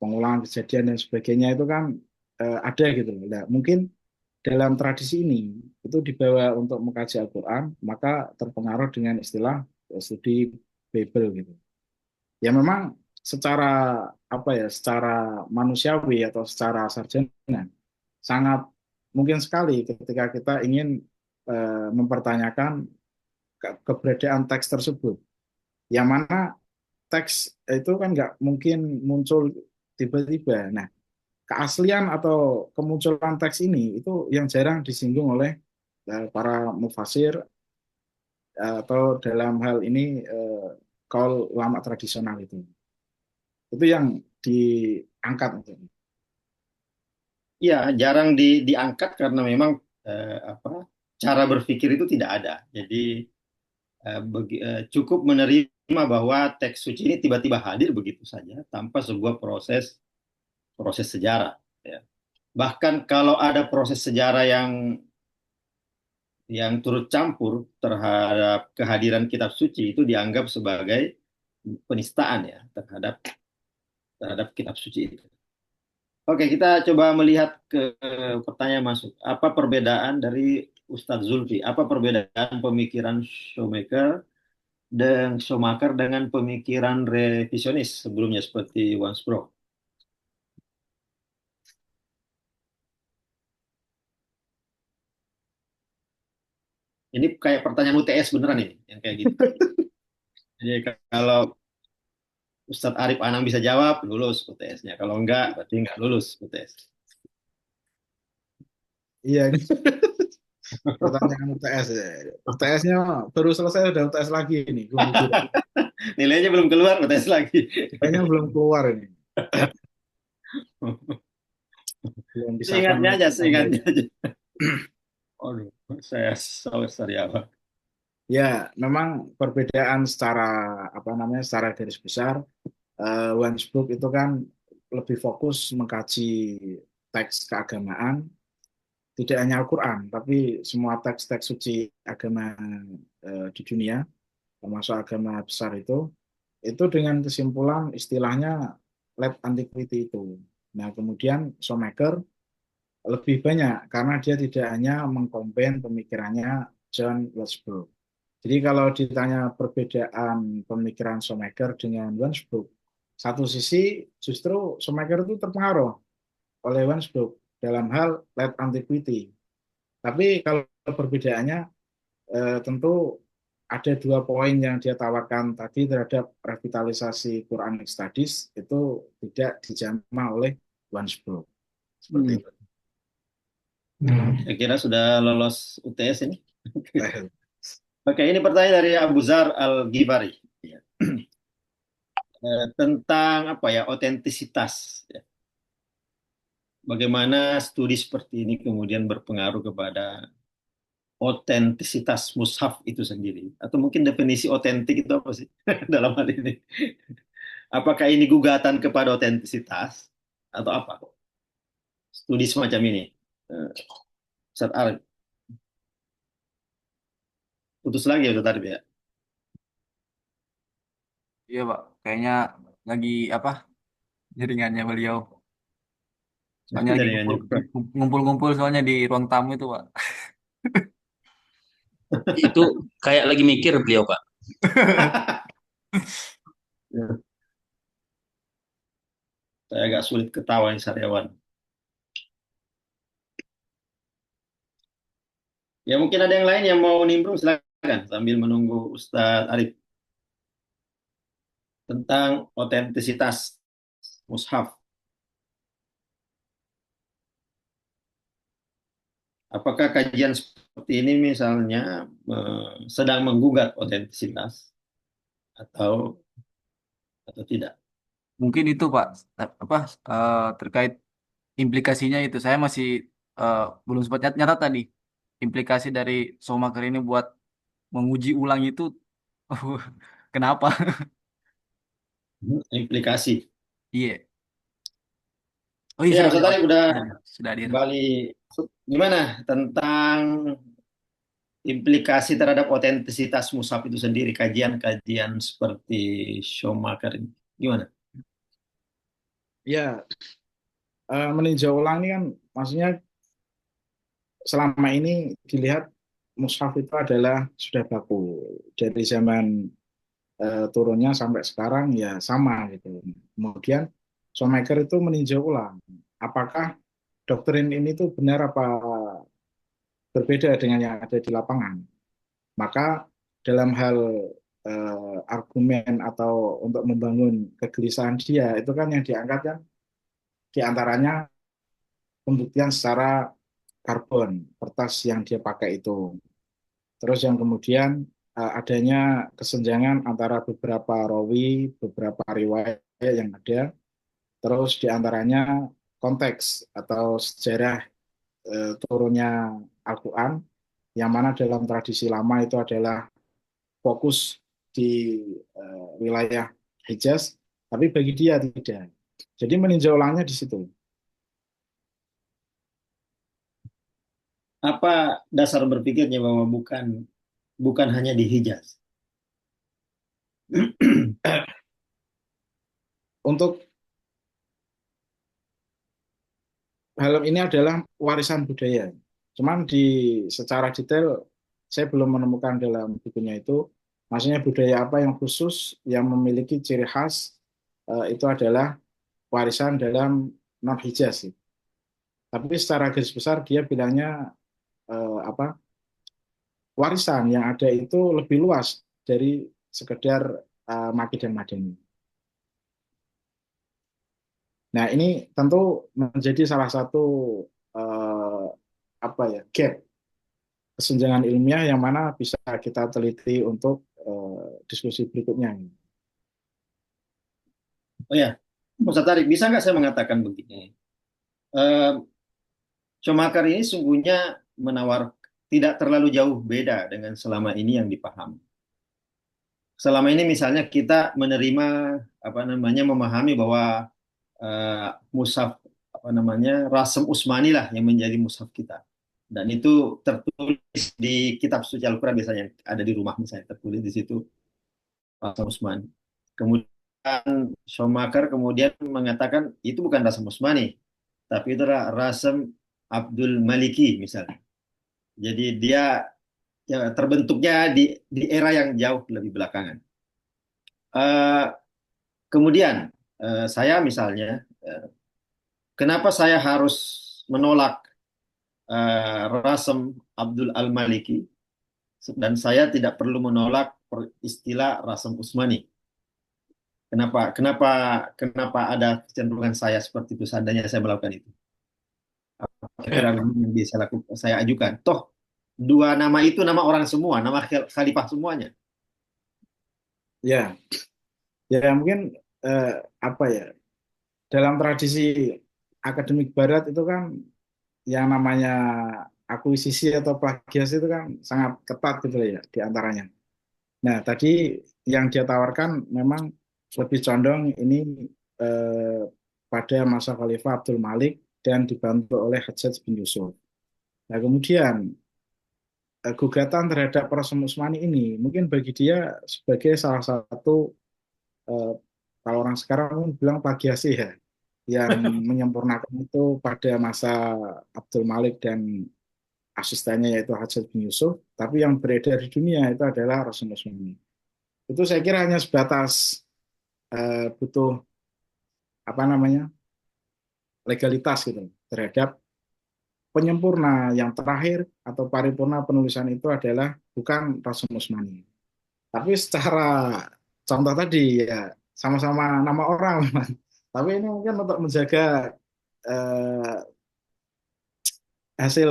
pengulangan kejadian dan sebagainya itu kan ada gitu loh. Nah, mungkin dalam tradisi ini itu dibawa untuk mengkaji Al-Quran, maka terpengaruh dengan istilah studi Bible gitu. Ya memang secara apa ya, secara manusiawi atau secara sarjana sangat mungkin sekali ketika kita ingin mempertanyakan keberadaan teks tersebut. Yang mana teks itu kan nggak mungkin muncul tiba-tiba. Nah, keaslian atau kemunculan teks ini itu yang jarang disinggung oleh para mufasir atau dalam hal ini kaul ulama tradisional itu. Itu yang diangkat. Ya, jarang diangkat karena memang cara berpikir itu tidak ada. Jadi cukup menerima bahwa teks suci ini tiba-tiba hadir begitu saja tanpa sebuah proses sejarah. Ya. Bahkan kalau ada proses sejarah yang turut campur terhadap kehadiran kitab suci itu dianggap sebagai penistaan ya terhadap kitab suci itu. Oke, kita coba melihat ke pertanyaan masuk. Apa perbedaan dari Ustadz Zulfi? Apa perbedaan pemikiran Schumacher dengan pemikiran revisionis sebelumnya seperti Wansbrough? Ini kayak pertanyaan UTS beneran ini, yang kayak gitu. Jadi kalau Ustadz Arif Anang bisa jawab, lulus UTS-nya. Kalau enggak, berarti enggak lulus UTS. Iya, ini pertanyaan UTS. UTS-nya baru selesai udah UTS lagi ini. Nilainya belum keluar, UTS lagi. Kayaknya belum keluar ini. Belum bisa Seingatnya aja, seingatnya aja. Aduh, saya sorry apa. Ya, memang perbedaan secara apa namanya, secara garis besar, Wansbrook itu kan lebih fokus mengkaji teks keagamaan, tidak hanya Al-Quran, tapi semua teks-teks suci agama di dunia, termasuk agama besar itu dengan kesimpulan istilahnya late antiquity itu. Nah, kemudian Shoemaker lebih banyak karena dia tidak hanya mengkombin pemikirannya John Wadsworth. Jadi kalau ditanya perbedaan pemikiran Shoemaker dengan Wansbrough, satu sisi justru Shoemaker itu terpengaruh oleh Wansbrough dalam hal late antiquity. Tapi kalau perbedaannya tentu ada dua poin yang dia tawarkan tadi terhadap revitalisasi Quranic Studies itu tidak dijamah oleh Wansbrough. Seperti itu. Saya kira sudah lolos UTS ini. Oke, ini pertanyaan dari Abu Zar Al-Ghifari. Ya. Tentang apa ya, otentisitas. Ya. Bagaimana studi seperti ini kemudian berpengaruh kepada otentisitas mushaf itu sendiri. Atau mungkin definisi otentik itu apa sih dalam hal ini? Apakah ini gugatan kepada otentisitas atau apa? Studi semacam ini. Ustaz Arif. Putus lagi ya Ustaz Arif ya? Iya, Pak. Kayaknya lagi apa jaringannya beliau. Soalnya lagi jaringannya kurang. ngumpul-ngumpul soalnya di ruang tamu itu, Pak. Itu kayak lagi mikir beliau, Pak. Ya, saya agak sulit ketawa nih Saryawan. Ya mungkin ada yang lain yang mau nimbrung, silakan sambil menunggu Ustadz Arif tentang otentisitas mushaf. Apakah kajian seperti ini misalnya sedang menggugat otentisitas atau tidak? Mungkin itu Pak, apa terkait implikasinya itu saya masih belum sempat nyatat tadi implikasi dari Somaker ini buat menguji ulang itu. Kenapa? Implikasi. Iya. Oh iya Ya, sudah Ustadz beliau Arif udah sudah hadir. kembali. Gimana tentang implikasi terhadap otentisitas mushaf itu sendiri, kajian-kajian seperti Schumacher ini? Gimana? Ya, meninjau ulang ini kan maksudnya selama ini dilihat mushaf itu adalah sudah baku dari zaman turunnya sampai sekarang ya sama gitu. Kemudian Schomaker itu meninjau ulang apakah doktrin ini tuh benar apa berbeda dengan yang ada di lapangan. Maka dalam hal argumen atau untuk membangun kegelisahan dia itu kan yang diangkat kan diantaranya pembuktian secara karbon kertas yang dia pakai itu. Terus yang kemudian adanya kesenjangan antara beberapa rawi, beberapa riwayat yang ada. Terus diantaranya konteks atau sejarah turunnya Al-Quran, yang mana dalam tradisi lama itu adalah fokus di wilayah Hijaz, tapi bagi dia tidak. Jadi meninjau ulangnya di situ. Apa dasar berpikirnya bahwa bukan hanya di Hijaz? Untuk hal ini adalah warisan budaya. Cuman secara detail saya belum menemukan dalam bukunya itu, maksudnya budaya apa yang khusus yang memiliki ciri khas itu adalah warisan dalam non Hijaz sih. Tapi secara garis besar dia bilangnya apa warisan yang ada itu lebih luas dari sekedar Maki dan Madani. Nah ini tentu menjadi salah satu uh, apa ya gap kesenjangan ilmiah yang mana bisa kita teliti untuk diskusi berikutnya. Oh ya, Ustaz Tarik, bisa nggak saya mengatakan begini? Schumacher ini sungguhnya tidak terlalu jauh beda dengan selama ini yang dipahami. Selama ini misalnya kita menerima memahami bahwa mushaf Rasem Usmani lah yang menjadi mushaf kita. Dan itu tertulis di kitab suci Al-Quran biasanya ada di rumah misalnya tertulis di situ Rasem Usmani. Kemudian Schumacher kemudian mengatakan itu bukan Rasem Usmani, tapi itu adalah Rasem Abdul Maliki misalnya. Jadi dia ya, terbentuknya di era yang jauh lebih belakangan. Kemudian saya misalnya, kenapa saya harus menolak Rasem Abdul Al-Maliki dan saya tidak perlu menolak istilah Rasem Usmani? Kenapa ada kecenderungan saya seperti itu seandainya saya melakukan itu? Kira yang bisa saya ajukan. Toh dua nama itu nama orang semua, nama khalifah semuanya. Ya, ya mungkin apa ya dalam tradisi akademik Barat itu kan yang namanya akuisisi atau plagiasi itu kan sangat ketat gitu ya di antaranya. Nah, tadi yang dia tawarkan memang lebih condong ini eh, pada masa Khalifah Abdul Malik dan dibantu oleh Hajjaj bin Yusuf. Nah, kemudian gugatan terhadap Rasul Utsmani ini mungkin bagi dia sebagai salah satu Kalau orang sekarang pun bilang plagiasi ya, yang menyempurnakan itu pada masa Abdul Malik dan asistennya yaitu Hajjaj bin Yusuf, tapi yang beredar di dunia itu adalah Rasul Usmani. Itu saya kira hanya sebatas butuh apa namanya legalitas gitu terhadap penyempurna yang terakhir atau paripurna penulisan itu adalah bukan Rasul Usmani. Tapi secara contoh tadi ya sama-sama nama orang memang. Tapi ini mungkin untuk menjaga eh, hasil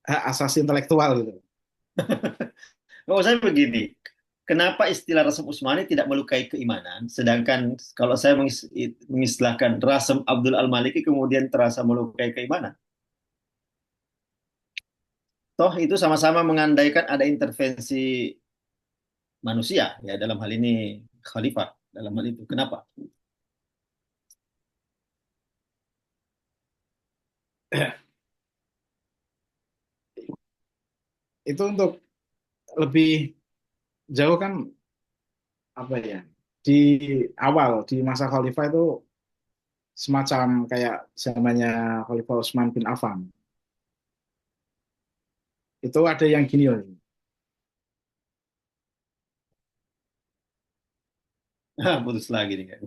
hak asasi intelektual gitu. Oh, saya begini. Kenapa istilah rasam Utsmani tidak melukai keimanan, sedangkan kalau saya mengistilahkan rasam Abdul Al-Maliki kemudian terasa melukai keimanan? Toh itu sama-sama mengandaikan ada intervensi manusia ya dalam hal ini khalifah dalam hal itu. Kenapa? Itu untuk lebih jauh kan apa ya di awal di masa khalifah itu semacam kayak zamannya Khalifah Utsman bin Affan. Itu ada yang gini loh. Putus lagi nih kan.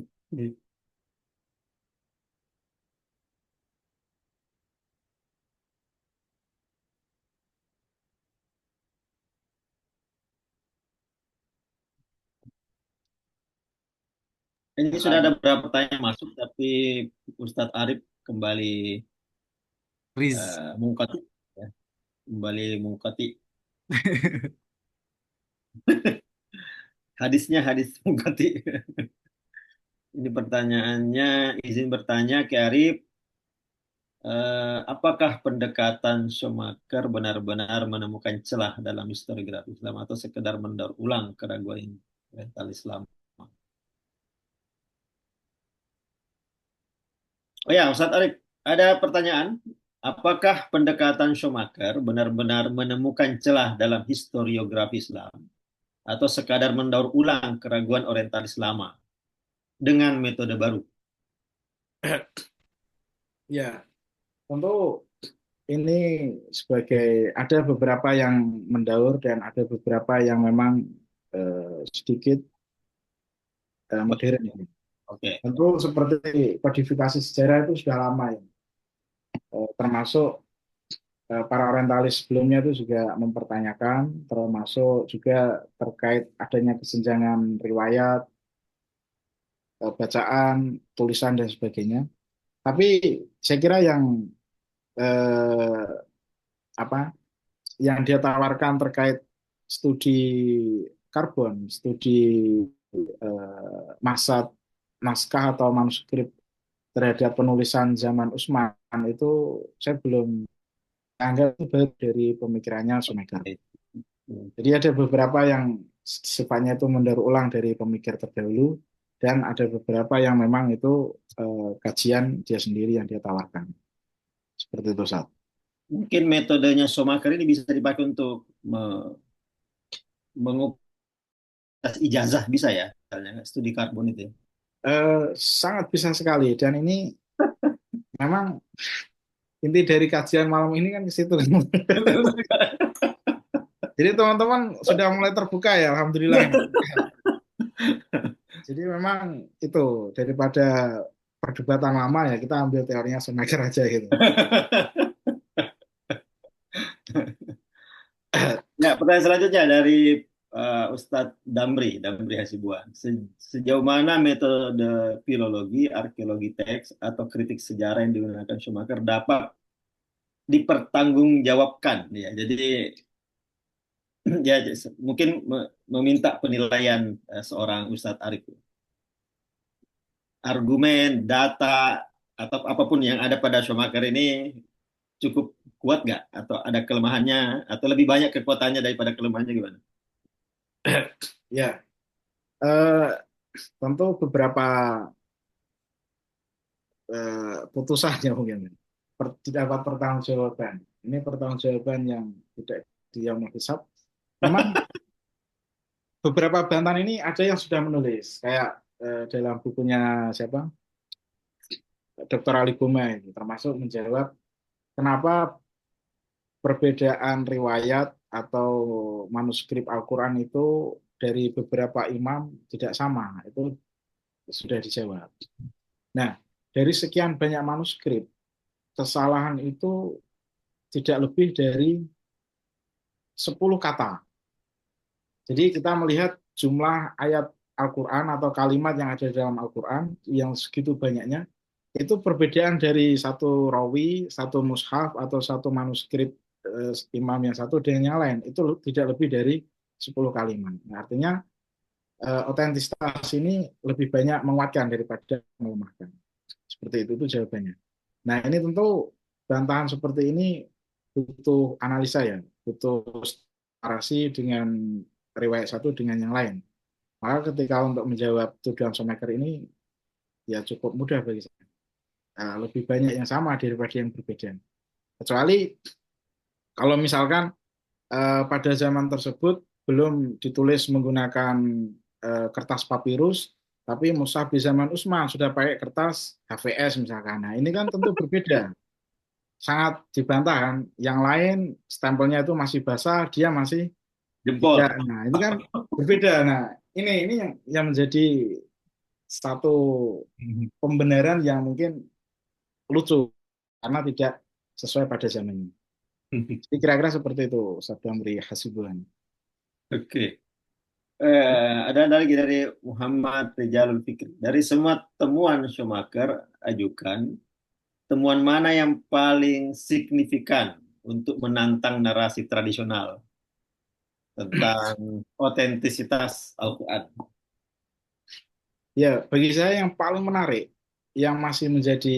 Ini sudah ada beberapa pertanyaan masuk, tapi Ustadz Arif kembali Riz. mengungkati, ya, kembali mengungkati hadisnya, hadis mengungkati. Ini pertanyaannya, izin bertanya ke Arif, apakah pendekatan Schumacher benar-benar menemukan celah dalam historiografi Islam atau sekedar mendaur ulang keraguan oriental Islam? Oh ya, Ustadz Arif, ada pertanyaan. Apakah pendekatan Schumacher benar-benar menemukan celah dalam historiografi Islam atau sekadar mendaur ulang keraguan orientalis lama dengan metode baru? Ya, tentu ini sebagai ada beberapa yang mendaur dan ada beberapa yang memang sedikit modern ini. Oke. Tentu seperti kodifikasi sejarah itu sudah lama ya. Termasuk para orientalis sebelumnya itu juga mempertanyakan, termasuk juga terkait adanya kesenjangan riwayat, bacaan, tulisan dan sebagainya. Tapi saya kira yang eh, apa yang dia tawarkan terkait studi karbon, studi masa naskah atau manuskrip terhadap penulisan zaman Utsman itu saya belum anggap itu baru dari pemikirannya Schumacher. Jadi ada beberapa yang sifatnya itu mendaur ulang dari pemikir terdahulu dan ada beberapa yang memang itu kajian dia sendiri yang dia tawarkan. Seperti itu, Sat. Mungkin metodenya Schumacher ini bisa dipakai untuk mengupas ijazah, bisa ya, misalnya studi karbon itu ya. Sangat bisa sekali dan ini memang inti dari kajian malam ini kan ke situ. Jadi teman-teman sudah mulai terbuka ya, alhamdulillah. Jadi memang itu daripada perdebatan lama ya kita ambil teorinya Schumacher aja gitu. Ya, pertanyaan selanjutnya dari Ustadz Damri Hasibuan. Sejauh mana metode filologi, arkeologi teks, atau kritik sejarah yang digunakan Schumacher dapat dipertanggungjawabkan? Ya, jadi ya mungkin meminta penilaian seorang Ustadz Arif. Argumen, data, atau apapun yang ada pada Schumacher ini cukup kuat nggak? Atau ada kelemahannya? Atau lebih banyak kekuatannya daripada kelemahannya gimana? Ya, tentu beberapa putusannya mungkin tidak dapat pertanggungjawaban. Ini pertanggungjawaban yang tidak diambil Memang beberapa bantahan ini ada yang sudah menulis, kayak dalam bukunya siapa? Dr. Ali Goma itu termasuk menjawab kenapa perbedaan riwayat atau manuskrip Al-Quran itu dari beberapa imam tidak sama. Itu sudah dijawab. Nah, dari sekian banyak manuskrip, kesalahan itu tidak lebih dari 10 kata. Jadi kita melihat jumlah ayat Al-Quran atau kalimat yang ada dalam Al-Quran yang segitu banyaknya, itu perbedaan dari satu rawi, satu mushaf, atau satu manuskrip imam yang satu dengan yang lain. Itu tidak lebih dari 10 kalimat. Nah, artinya otentisitas ini lebih banyak menguatkan daripada melemahkan. Seperti itu jawabannya. Nah, ini tentu bantahan seperti ini butuh analisa ya, butuh komparasi dengan riwayat satu dengan yang lain. Maka ketika untuk menjawab tuduhan Shoemaker ini ya cukup mudah bagi saya. Lebih banyak yang sama daripada yang berbeda. Kecuali kalau misalkan pada zaman tersebut belum ditulis menggunakan kertas papirus, tapi mushaf di zaman Utsman sudah pakai kertas HVS misalkan. Nah, ini kan tentu berbeda. Sangat dibantah kan. Yang lain stempelnya itu masih basah, dia masih Jempol. tidak. Nah, itu kan berbeda. Nah, ini yang menjadi satu pembenaran yang mungkin lucu karena tidak sesuai pada zamannya. Jadi kira-kira seperti itu, Sabda Amri Hasibuan. Oke. Ada lagi dari Muhammad Rijalul Fikri. Dari semua temuan Schumacher ajukan, temuan mana yang paling signifikan untuk menantang narasi tradisional tentang otentisitas Al-Quran? Ya, bagi saya yang paling menarik, yang masih menjadi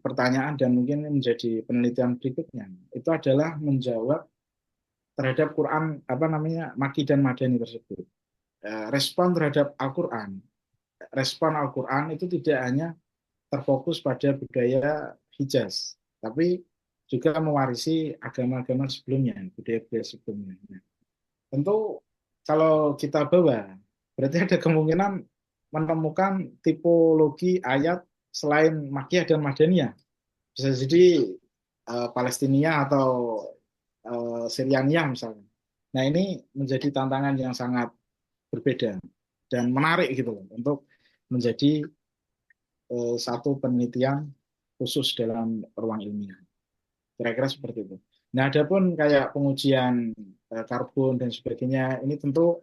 pertanyaan dan mungkin menjadi penelitian berikutnya, itu adalah menjawab terhadap Quran, apa namanya, Maki dan Madani tersebut. Respon terhadap Al-Quran, respon Al-Quran itu tidak hanya terfokus pada budaya Hijaz, tapi juga mewarisi agama-agama sebelumnya, budaya-budaya sebelumnya. Nah, tentu kalau kita bawa, berarti ada kemungkinan menemukan tipologi ayat selain Makkiyah dan Madaniyah. Bisa jadi Palestinia atau Syriania misalnya. Nah, ini menjadi tantangan yang sangat berbeda dan menarik gitu loh untuk menjadi satu penelitian khusus dalam ruang ilmiah. Kira-kira seperti itu. Nah, adapun kayak pengujian karbon dan sebagainya, ini tentu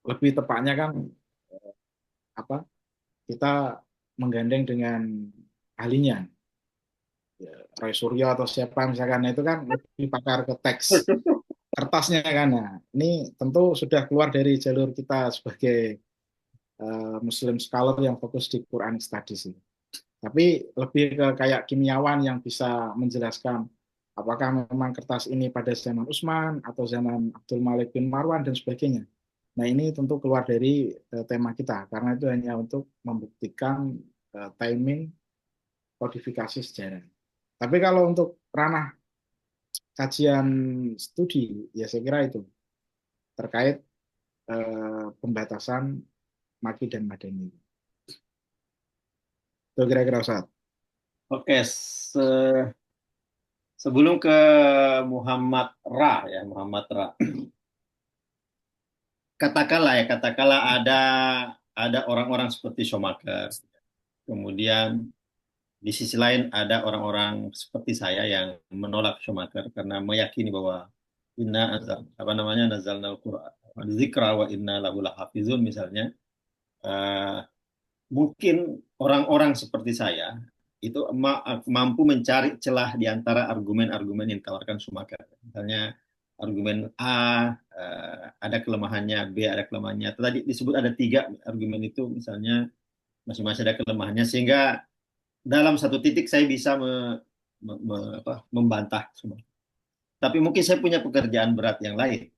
lebih tepatnya kan apa? Kita menggandeng dengan ahlinya, ya, Roy Suryo atau siapa misalkan. Nah, itu kan lebih pakar ke teks kertasnya kan. Nah, ini tentu sudah keluar dari jalur kita sebagai Muslim scholar yang fokus di Quran Studies. Tapi lebih ke kayak kimiawan yang bisa menjelaskan apakah memang kertas ini pada zaman Utsman atau zaman Abdul Malik bin Marwan dan sebagainya. Nah, ini tentu keluar dari tema kita karena itu hanya untuk membuktikan timing kodifikasi sejarah. Tapi kalau untuk ranah kajian studi, ya saya kira itu terkait pembatasan Maki dan Madani. Itu kira-kira Ustaz. Oke, sebelum ke Muhammad Ra ya, Muhammad Ra. Katakanlah ada orang-orang seperti Schumacher. Kemudian di sisi lain ada orang-orang seperti saya yang menolak Schumacher karena meyakini bahwa inna apa namanya nazalnal Qur'an dzikra wa inna lahu lahafizun misalnya. Mungkin orang-orang seperti saya itu mampu mencari celah di antara argumen-argumen yang ditawarkan Schumacher. Misalnya argumen A ada kelemahannya, B ada kelemahannya. Tadi disebut ada 3 argumen itu, misalnya masing-masing ada kelemahannya, sehingga dalam satu titik saya bisa membantah semua. Tapi mungkin saya punya pekerjaan berat yang lain.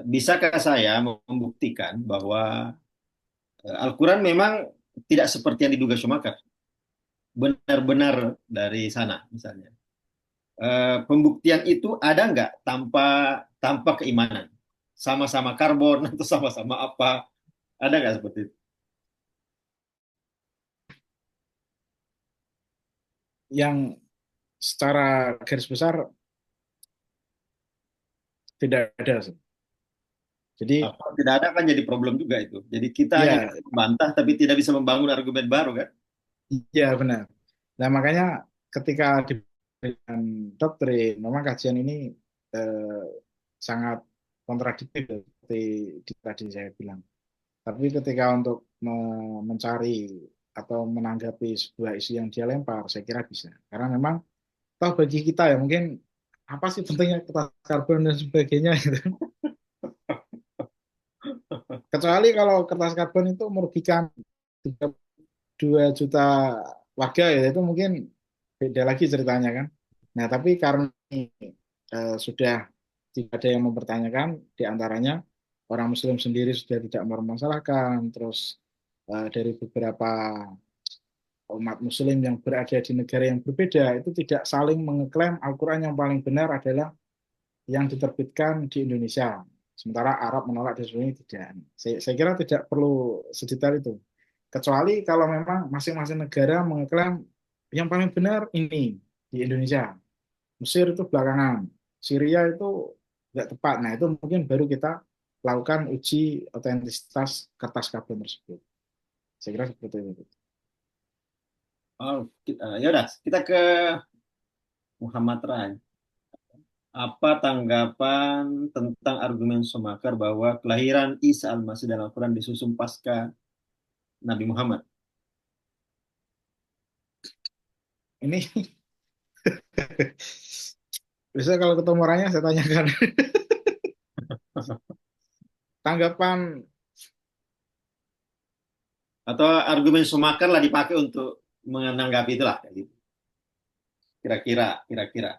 Bisakah saya membuktikan bahwa Al-Quran memang tidak seperti yang diduga Schumacher, benar-benar dari sana misalnya. Pembuktian itu ada nggak tanpa keimanan, sama-sama karbon atau sama-sama apa? Ada nggak seperti itu? Yang secara garis besar tidak ada sih. Jadi Kalau tidak ada kan jadi problem juga itu. Jadi kita hanya ya, membantah tapi tidak bisa membangun argumen baru kan? ya benar. Nah makanya ketika diberikan doktrin, memang kajian ini eh, sangat kontradiktif seperti tadi saya bilang. Tapi ketika untuk mencari atau menanggapi sebuah isu yang dia lempar, saya kira bisa. Karena memang toh bagi kita ya mungkin apa sih pentingnya kertas karbon dan sebagainya gitu. Kecuali kalau kertas karbon itu merugikan 2 juta warga ya itu mungkin beda lagi ceritanya kan. Nah tapi karena sudah tidak ada yang mempertanyakan, di antaranya orang Muslim sendiri sudah tidak mempermasalahkan, terus dari beberapa umat Muslim yang berada di negara yang berbeda itu tidak saling mengeklaim Al-Quran yang paling benar adalah yang diterbitkan di Indonesia. Sementara Arab menolak dan sebagainya tidak. Saya kira tidak perlu sedetail itu. Kecuali kalau memang masing-masing negara mengeklaim yang paling benar ini di Indonesia. Mesir itu belakangan. Syria itu tidak tepat. Nah itu mungkin baru kita lakukan uji otentisitas kertas karbon tersebut. Saya kira seperti itu. Oh, ya udah, kita ke Muhammad Rai. Apa tanggapan tentang argumen Somakar bahwa kelahiran Isa Al-Masih dalam Al-Quran disusun pasca Nabi Muhammad? Ini bisa kalau ketemu orangnya saya tanyakan tanggapan. Atau argumen Somakar lah dipakai untuk menanggapi itulah, kayak gitu. Kira-kira.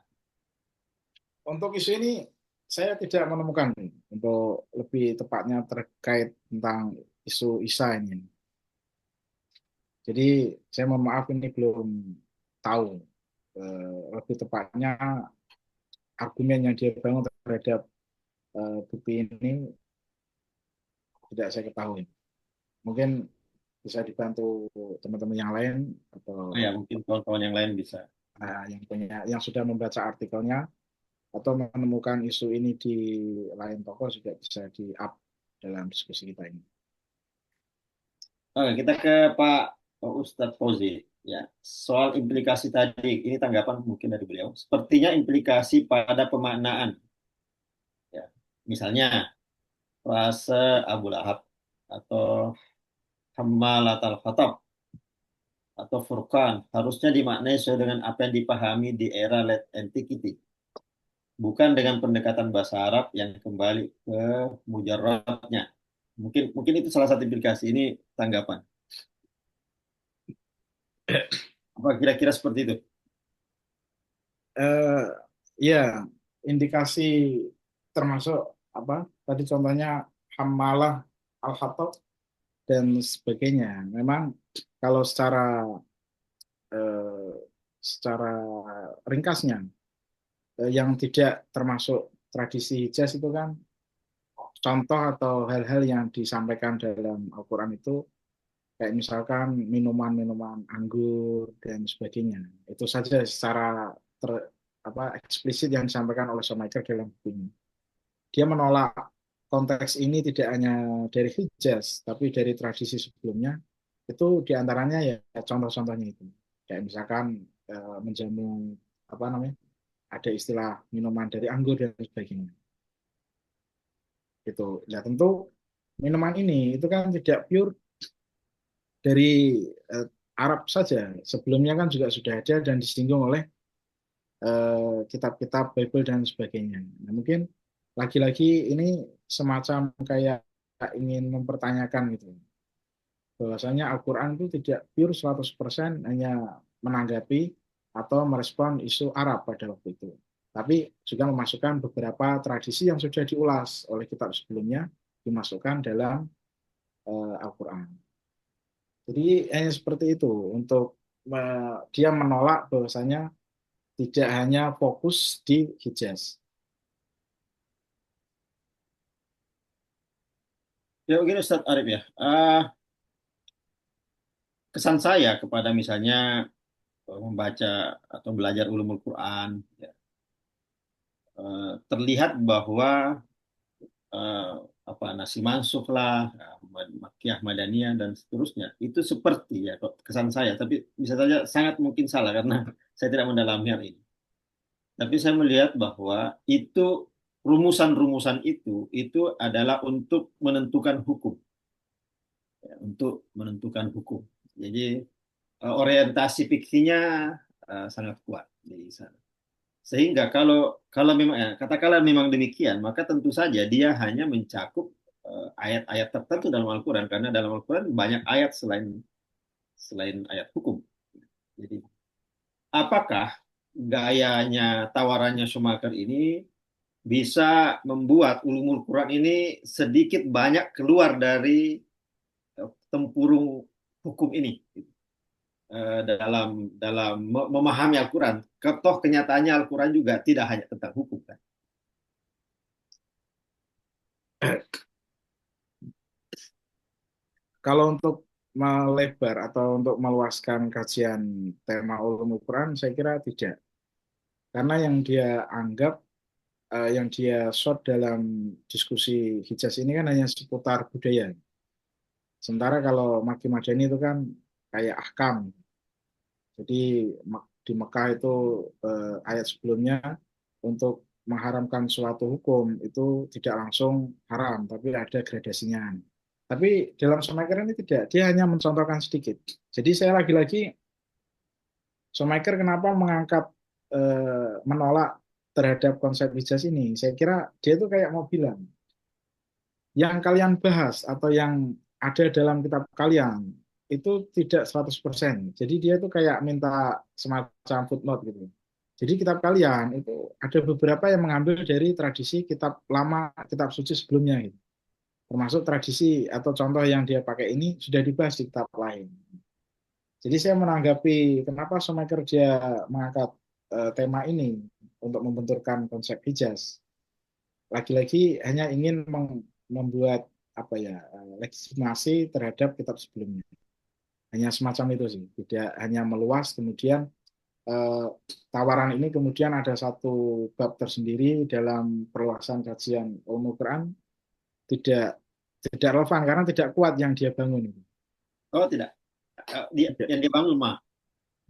Untuk isu ini saya tidak menemukan untuk lebih tepatnya terkait tentang isu Isa ini. Jadi saya mohon maaf ini belum tahu lebih tepatnya argumen yang dia bangun terhadap bukti ini tidak saya ketahui. Mungkin bisa dibantu teman-teman yang lain atau Oh ya, mungkin kawan-kawan yang lain bisa. yang sudah membaca artikelnya atau menemukan isu ini di lain toko juga bisa di-up dalam diskusi kita ini. Oke, kita ke Pak Ustadz Fauzi. Ya, soal implikasi tadi, ini tanggapan mungkin dari beliau. Sepertinya implikasi pada pemaknaan. Ya, misalnya frase Abu Lahab atau Hammalat al-Hatab atau Furqan harusnya dimaknai sesuai dengan apa yang dipahami di era late antiquity, bukan dengan pendekatan bahasa Arab yang kembali ke mujarradnya. Mungkin itu salah satu implikasi. Ini tanggapan. Apa kira-kira seperti itu? Ya, indikasi termasuk apa? Tadi contohnya hamalah al-hatab dan sebagainya. Memang kalau eh, secara ringkasnya yang tidak termasuk tradisi Hijaz itu kan contoh atau hal-hal yang disampaikan dalam Al-Quran itu kayak misalkan minuman-minuman anggur dan sebagainya. Itu saja secara eksplisit yang disampaikan oleh Shoemaker dalam bukunya. Dia menolak konteks ini tidak hanya dari Hijaz, tapi dari tradisi sebelumnya. Itu diantaranya ya contoh-contohnya itu. Kayak misalkan menjamu apa namanya? Ada istilah minuman dari anggur dan sebagainya. Gitu. Ya tentu minuman ini itu kan tidak pure dari Arab saja. Sebelumnya kan juga sudah ada dan disinggung oleh kitab-kitab Bible dan sebagainya. Nah, mungkin lagi-lagi ini semacam kayak ingin mempertanyakan gitu. Bahwasanya Al-Quran itu tidak pure 100% hanya menanggapi atau merespon isu Arab pada waktu itu. Tapi juga memasukkan beberapa tradisi yang sudah diulas oleh kitab sebelumnya dimasukkan dalam Al-Quran. Jadi hanya seperti itu untuk dia menolak bahwasanya tidak hanya fokus di Hijaz. Ya begini Ustadz Arif ya. Kesan saya kepada misalnya membaca atau belajar ulumul Quran, ya, terlihat bahwa eh, apa nasi mansukh lah, makiyah madaniyah dan seterusnya itu seperti ya kesan saya, tapi bisa saja sangat mungkin salah karena saya tidak mendalami hal ini. Tapi saya melihat bahwa itu rumusan-rumusan itu adalah untuk menentukan hukum, ya, untuk menentukan hukum. Jadi orientasi fikihnya sangat kuat di sana. Sehingga kalau kalau memang ya, katakanlah memang demikian, maka tentu saja dia hanya mencakup ayat-ayat tertentu dalam Al-Quran karena dalam Al-Quran banyak ayat selain selain ayat hukum. Jadi apakah gayanya tawarannya Schumacher ini bisa membuat ulumul Quran ini sedikit banyak keluar dari tempurung hukum ini dalam dalam memahami Al-Quran. Toh kenyataannya Al-Quran juga tidak hanya tentang hukum kan. Kalau untuk melebar atau untuk meluaskan kajian tema ulumul Quran, saya kira tidak. Karena yang dia anggap, yang dia short dalam diskusi Hijaz ini kan hanya seputar budaya. Sementara kalau Maki Madani itu kan kayak ahkam. Jadi di Mekah itu ayat sebelumnya untuk mengharamkan suatu hukum itu tidak langsung haram, tapi ada gradasinya. Tapi dalam Shoemaker ini tidak, dia hanya mencontohkan sedikit. Jadi saya lagi-lagi, Shoemaker kenapa mengangkat menolak terhadap konsep hijaz ini? Saya kira dia itu kayak mau bilang, yang kalian bahas atau yang ada dalam kitab kalian itu tidak 100%. Jadi dia itu kayak minta semacam footnote gitu. Jadi kitab kalian itu ada beberapa yang mengambil dari tradisi kitab lama, kitab suci sebelumnya gitu. Termasuk tradisi atau contoh yang dia pakai ini sudah dibahas di kitab lain. Jadi saya menanggapi kenapa Shoemaker dia mengangkat tema ini untuk membenturkan konsep Hijaz. Lagi-lagi hanya ingin membuat apa ya legitimasi terhadap kitab sebelumnya. Hanya semacam itu sih, tidak hanya meluas. Kemudian tawaran ini kemudian ada satu bab tersendiri dalam perluasan kajian Ulumul Quran, tidak tidak relevan karena tidak kuat yang dia bangun. Oh tidak, yang dia bangun mah.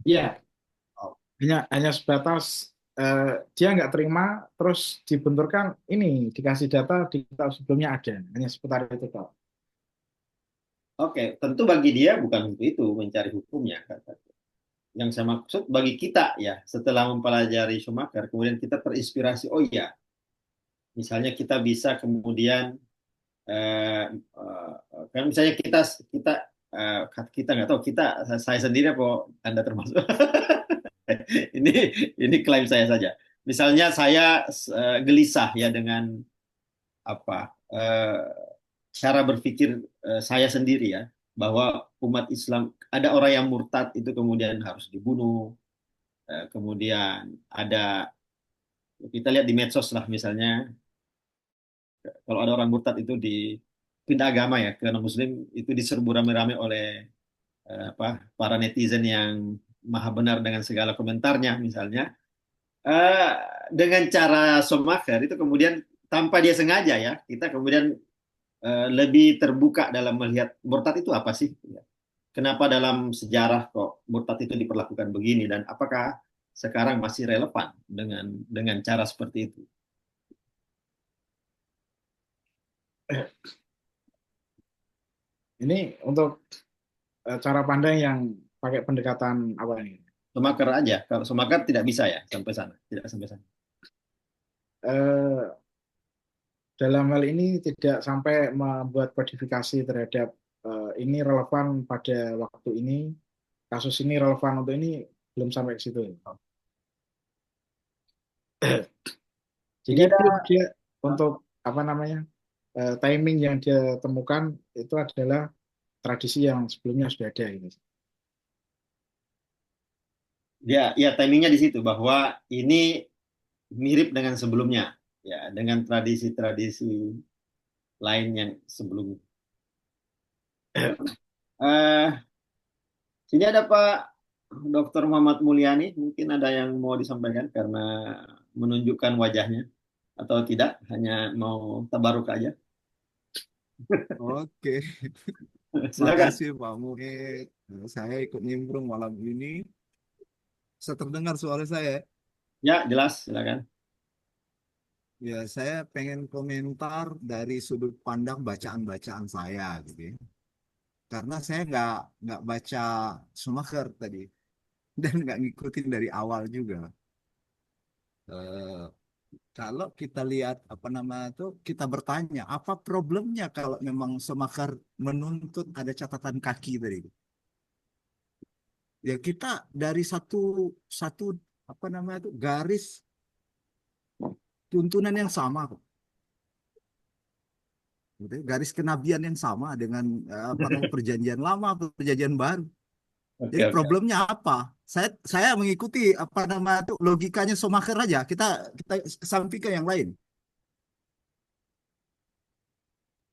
Iya, Oh, hanya sebatas dia nggak terima, terus dibenturkan ini dikasih data di kitab sebelumnya ada, hanya seputar itu Pak. Oke, tentu bagi dia bukan untuk itu mencari hukumnya. Yang saya maksud bagi kita ya, setelah mempelajari Schumacher, kemudian kita terinspirasi. Oh iya, misalnya kita bisa kemudian kan misalnya kita kita kita nggak tahu kita saya sendiri apa Anda termasuk. ini ini klaim saya saja. Misalnya saya gelisah ya dengan apa cara berpikir saya sendiri ya, bahwa umat Islam ada orang yang murtad itu kemudian harus dibunuh, kemudian ada kita lihat di medsos lah misalnya kalau ada orang murtad itu di pindah agama ya ke non muslim itu diserbu rame-rame oleh para netizen yang maha benar dengan segala komentarnya misalnya. Eh, dengan cara Schumacher itu kemudian tanpa dia sengaja ya kita kemudian lebih terbuka dalam melihat murtad itu apa sih? Kenapa dalam sejarah kok murtad itu diperlakukan begini dan apakah sekarang masih relevan dengan cara seperti itu? Ini untuk cara pandang yang pakai pendekatan apa ini? Schumacher aja, kalau Schumacher tidak bisa ya sampai sana, tidak sampai sana. Eh, dalam hal ini tidak sampai membuat kodifikasi terhadap ini relevan pada waktu ini, kasus ini relevan untuk ini, belum sampai ke situ. Jadi Tidak ada. dia untuk apa namanya timing yang dia temukan itu adalah tradisi yang sebelumnya sudah ada gitu. Ya timingnya di situ bahwa ini mirip dengan sebelumnya, ya dengan tradisi-tradisi lain yang sebelumnya. Eh, Sini ada Pak Dr. Muhammad Mulyani, mungkin ada yang mau disampaikan karena menunjukkan wajahnya atau tidak, hanya mau tabaruk aja. Oke, Silakan. makasih Pak Murid. Saya ikut nimbrung malam ini. Bisa terdengar suara saya? Ya, jelas, silakan. Ya, saya pengen komentar dari sudut pandang bacaan-bacaan saya, gitu ya. Karena saya nggak baca Schumacher tadi dan nggak ngikutin dari awal juga. Eh, Kalau kita lihat apa nama itu, kita bertanya apa problemnya kalau memang Schumacher menuntut ada catatan kaki tadi. Ya kita dari satu satu apa namanya itu garis tuntunan yang sama kok. Gitu ya. Garis kenabian yang sama dengan apa namanya perjanjian lama atau perjanjian baru. Oke, Jadi oke. problemnya apa? Saya mengikuti apa nama itu logikanya Schumacher aja. Kita sampaikan yang lain.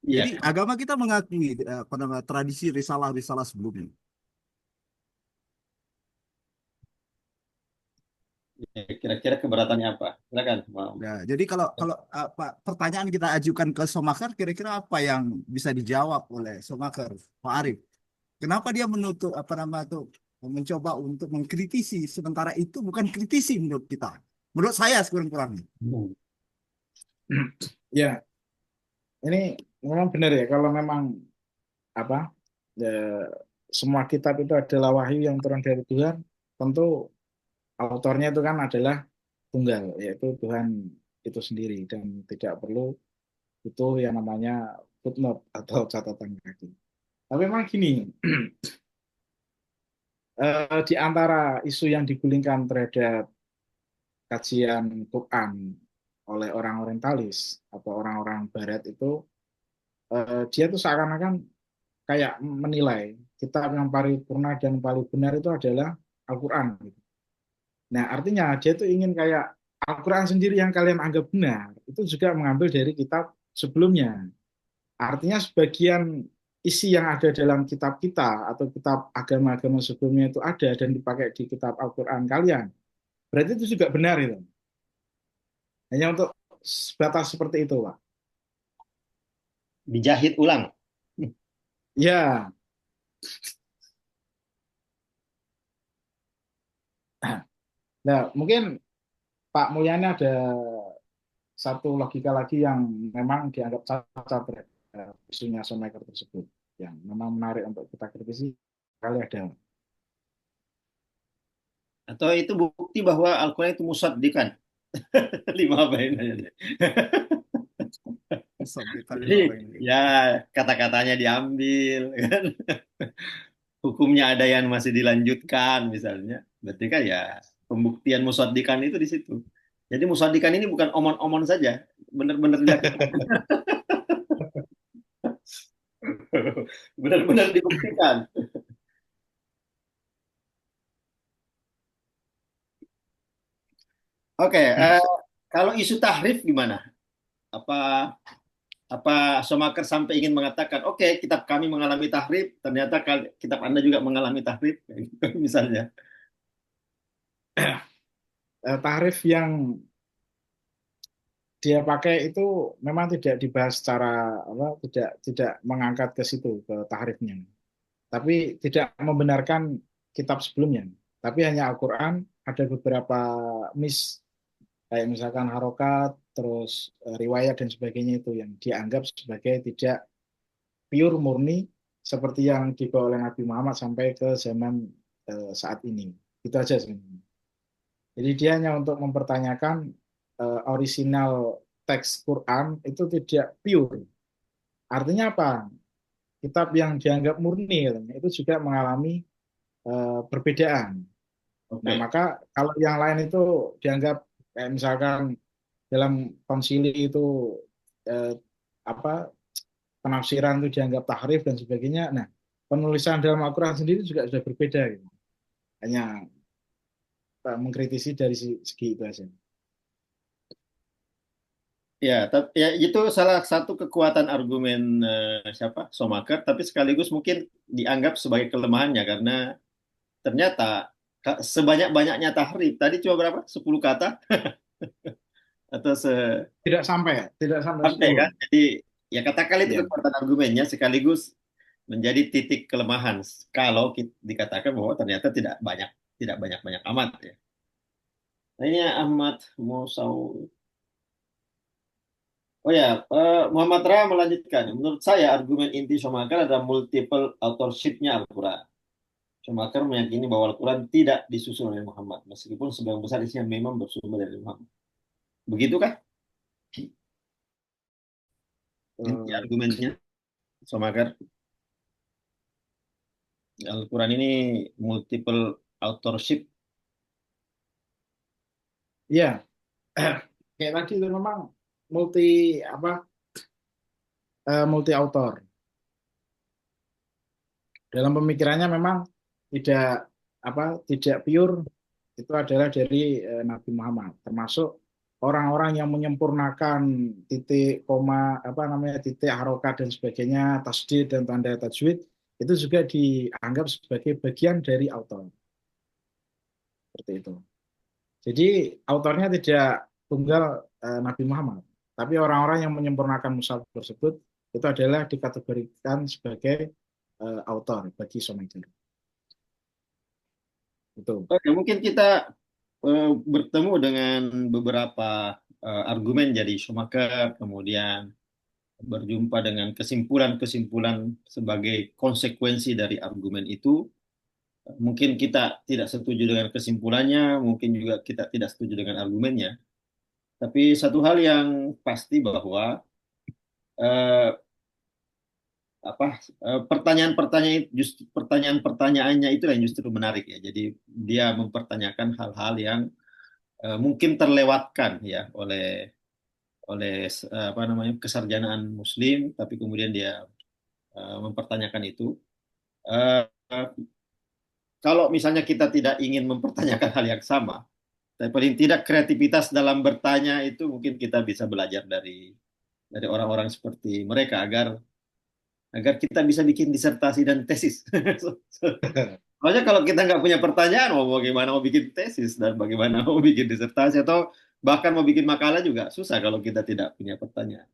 Iya, Jadi agama kita mengakui apa nama tradisi risalah-risalah sebelumnya. kira-kira keberatannya apa? Silakan, Pak. Ya, jadi kalau kalau apa pertanyaan kita ajukan ke Schumacher, kira-kira apa yang bisa dijawab oleh Schumacher, Pak Arif? Kenapa dia menutup apa nama itu mencoba untuk mengkritisi sementara itu bukan kritisi menurut kita. Menurut saya sekurang-kurangnya. Ya, ini memang benar ya kalau memang apa ya, semua kitab itu adalah wahyu yang turun dari Tuhan, tentu autornya itu kan adalah tunggal, yaitu Tuhan itu sendiri dan tidak perlu itu yang namanya footnote atau catatan kaki. Tapi memang gini, di antara isu yang digulingkan terhadap kajian Quran oleh orang orientalis atau orang-orang Barat itu, dia tuh seakan-akan kayak menilai kitab yang paripurna dan paling benar itu adalah Al-Quran. Gitu. Nah, artinya dia tuh ingin kayak Al-Quran sendiri yang kalian anggap benar, itu juga mengambil dari kitab sebelumnya. Artinya sebagian isi yang ada dalam kitab kita atau kitab agama-agama sebelumnya itu ada dan dipakai di kitab Al-Quran kalian. Berarti itu juga benar itu. Hanya untuk batas seperti itu, Pak. Dijahit ulang. Ya, nah mungkin Pak Mulyana ada satu logika lagi yang memang dianggap cacat terhadap isunya Shoemaker tersebut, yang memang menarik untuk kita kritisi. Kali ada. Atau itu bukti bahwa Al-Quran itu musaddiqan. Lima apa ini? Sampai Jadi apa ini? ya kata-katanya diambil kan. Hukumnya ada yang masih dilanjutkan misalnya. Berarti kan ya pembuktian musaddiqan itu di situ. Jadi musaddiqan ini bukan omon-omon saja, benar-benar lihat, benar-benar dibuktikan. Oke, kalau isu tahrif gimana? Apa apa Somaker sampai ingin mengatakan, oke, kitab kami mengalami tahrif, ternyata kitab Anda juga mengalami tahrif, misalnya. Tarif yang dia pakai itu memang tidak dibahas secara apa, tidak mengangkat ke situ ke tahrifnya. Tapi tidak membenarkan kitab sebelumnya. Tapi hanya Al-Quran ada beberapa mis kayak misalkan harokat, terus riwayat dan sebagainya itu yang dianggap sebagai tidak pure murni seperti yang dibawa oleh Nabi Muhammad sampai ke zaman saat ini. Itu aja sebenarnya. Jadi dia hanya untuk mempertanyakan original teks Quran itu tidak pure. Artinya apa? Kitab yang dianggap murni itu juga mengalami perbedaan. Nah, Oke. maka kalau yang lain itu dianggap kayak misalkan dalam konsili itu eh, apa penafsiran itu dianggap tahrif dan sebagainya. Nah, penulisan dalam Al-Quran sendiri juga sudah berbeda. Gitu. Hanya mengkritisi dari segi itu aja. Ya, tapi ya itu salah satu kekuatan argumen siapa Somaker, tapi sekaligus mungkin dianggap sebagai kelemahannya karena ternyata sebanyak-banyaknya tahrif tadi cuma berapa? 10 kata atau Tidak sampai sampai 10. kan? Jadi ya katakan itu Ya. kekuatan argumennya sekaligus menjadi titik kelemahan kalau dikatakan bahwa ternyata tidak banyak-banyak amat ya. Nah, ini Ahmad Musau. Oh ya, Muhammad Ra melanjutkan. Menurut saya argumen inti Schumacher adalah multiple authorship-nya Al-Quran. Schumacher meyakini bahwa Al-Quran tidak disusun oleh Muhammad, meskipun sebagian besar isinya memang bersumber dari Muhammad. Begitukah inti Eh, argumennya Schumacher? Al-Quran ini multiple authorship. ya, kayak tadi itu memang multi apa multi author. Dalam pemikirannya memang tidak pure itu adalah dari Nabi Muhammad, termasuk orang-orang yang menyempurnakan titik koma titik harokat dan sebagainya, tasdid dan tanda tajwid itu juga dianggap sebagai bagian dari autor, seperti itu. Jadi autornya tidak tunggal Nabi Muhammad, tapi orang-orang yang menyempurnakan mushaf tersebut itu adalah dikategorikan sebagai autor bagi Somaker. Itu. Oke, mungkin kita bertemu dengan beberapa argumen dari Schumacher, kemudian berjumpa dengan kesimpulan-kesimpulan sebagai konsekuensi dari argumen itu. Mungkin kita tidak setuju dengan kesimpulannya, mungkin juga kita tidak setuju dengan argumennya. Tapi satu hal yang pasti bahwa eh, pertanyaan-pertanyaannya itu yang justru menarik ya. Jadi dia mempertanyakan hal-hal yang mungkin terlewatkan ya oleh kesarjanaan Muslim, tapi kemudian dia mempertanyakan itu. Eh, Kalau misalnya kita tidak ingin mempertanyakan hal yang sama, tapi paling tidak kreativitas dalam bertanya itu mungkin kita bisa belajar dari orang-orang seperti mereka agar agar kita bisa bikin disertasi dan tesis. Soalnya kalau kita nggak punya pertanyaan, mau bagaimana mau bikin tesis dan bagaimana mau bikin disertasi atau bahkan mau bikin makalah juga susah kalau kita tidak punya pertanyaan.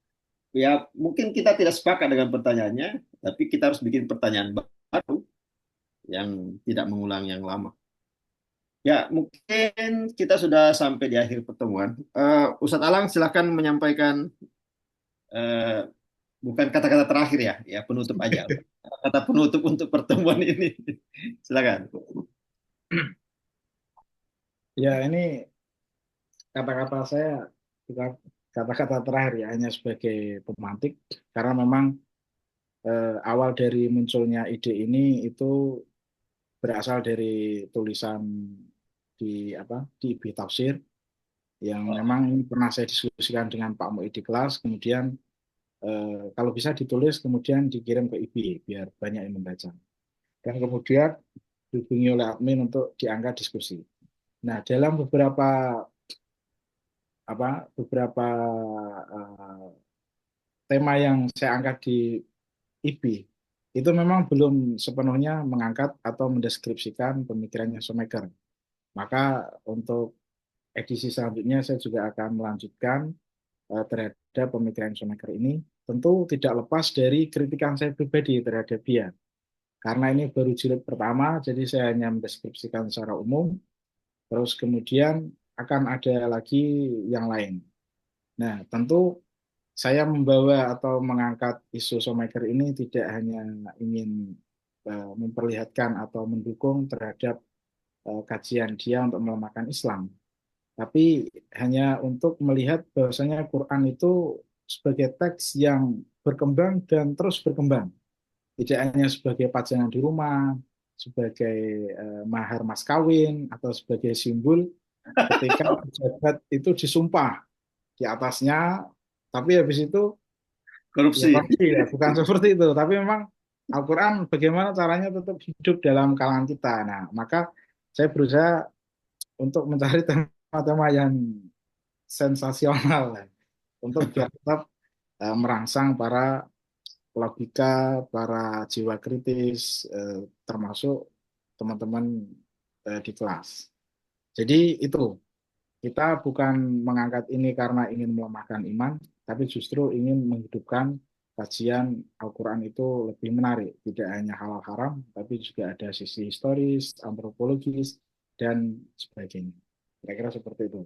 Ya mungkin kita tidak sepakat dengan pertanyaannya, tapi kita harus bikin pertanyaan baru yang tidak mengulang yang lama. Ya, mungkin kita sudah sampai di akhir pertemuan. Ustadz Alang, silakan menyampaikan eh, bukan kata-kata terakhir ya, ya penutup aja. Kata penutup untuk pertemuan ini. Silakan. Ya, ini kata-kata saya bukan kata-kata terakhir ya, hanya sebagai pemantik karena memang awal dari munculnya ide ini itu berasal dari tulisan di IB Tafsir yang memang ini pernah saya diskusikan dengan Pak Mu'i di kelas, kemudian kalau bisa ditulis kemudian dikirim ke IB biar banyak yang membaca. Dan kemudian dihubungi oleh admin untuk diangkat diskusi. Nah, dalam beberapa uh, tema yang saya angkat di IB itu memang belum sepenuhnya mengangkat atau mendeskripsikan pemikirannya Shoemaker. Maka untuk edisi selanjutnya saya juga akan melanjutkan terhadap pemikiran Shoemaker ini. Tentu tidak lepas dari kritikan saya pribadi terhadap dia. Karena ini baru jilid pertama, jadi saya hanya mendeskripsikan secara umum. Terus kemudian akan ada lagi yang lain. Nah, tentu saya membawa atau mengangkat isu Shoemaker ini tidak hanya ingin memperlihatkan atau mendukung terhadap kajian dia untuk melemahkan Islam, tapi hanya untuk melihat bahwasanya Quran itu sebagai teks yang berkembang dan terus berkembang, tidak hanya sebagai pajangan di rumah, sebagai mahar mas kawin atau sebagai simbol ketika pejabat itu disumpah di atasnya, tapi habis itu ya Korupsi. pasti ya bukan seperti itu, tapi memang Al-Quran bagaimana caranya tetap hidup dalam kalangan kita. Nah, maka saya berusaha untuk mencari tema-tema yang sensasional untuk biar tetap merangsang para logika, para jiwa kritis, termasuk teman-teman di kelas. Jadi itu, kita bukan mengangkat ini karena ingin melemahkan iman, tapi justru ingin menghidupkan kajian Al-Quran itu lebih menarik. Tidak hanya halal haram, tapi juga ada sisi historis, antropologis, dan sebagainya. Kira-kira seperti itu.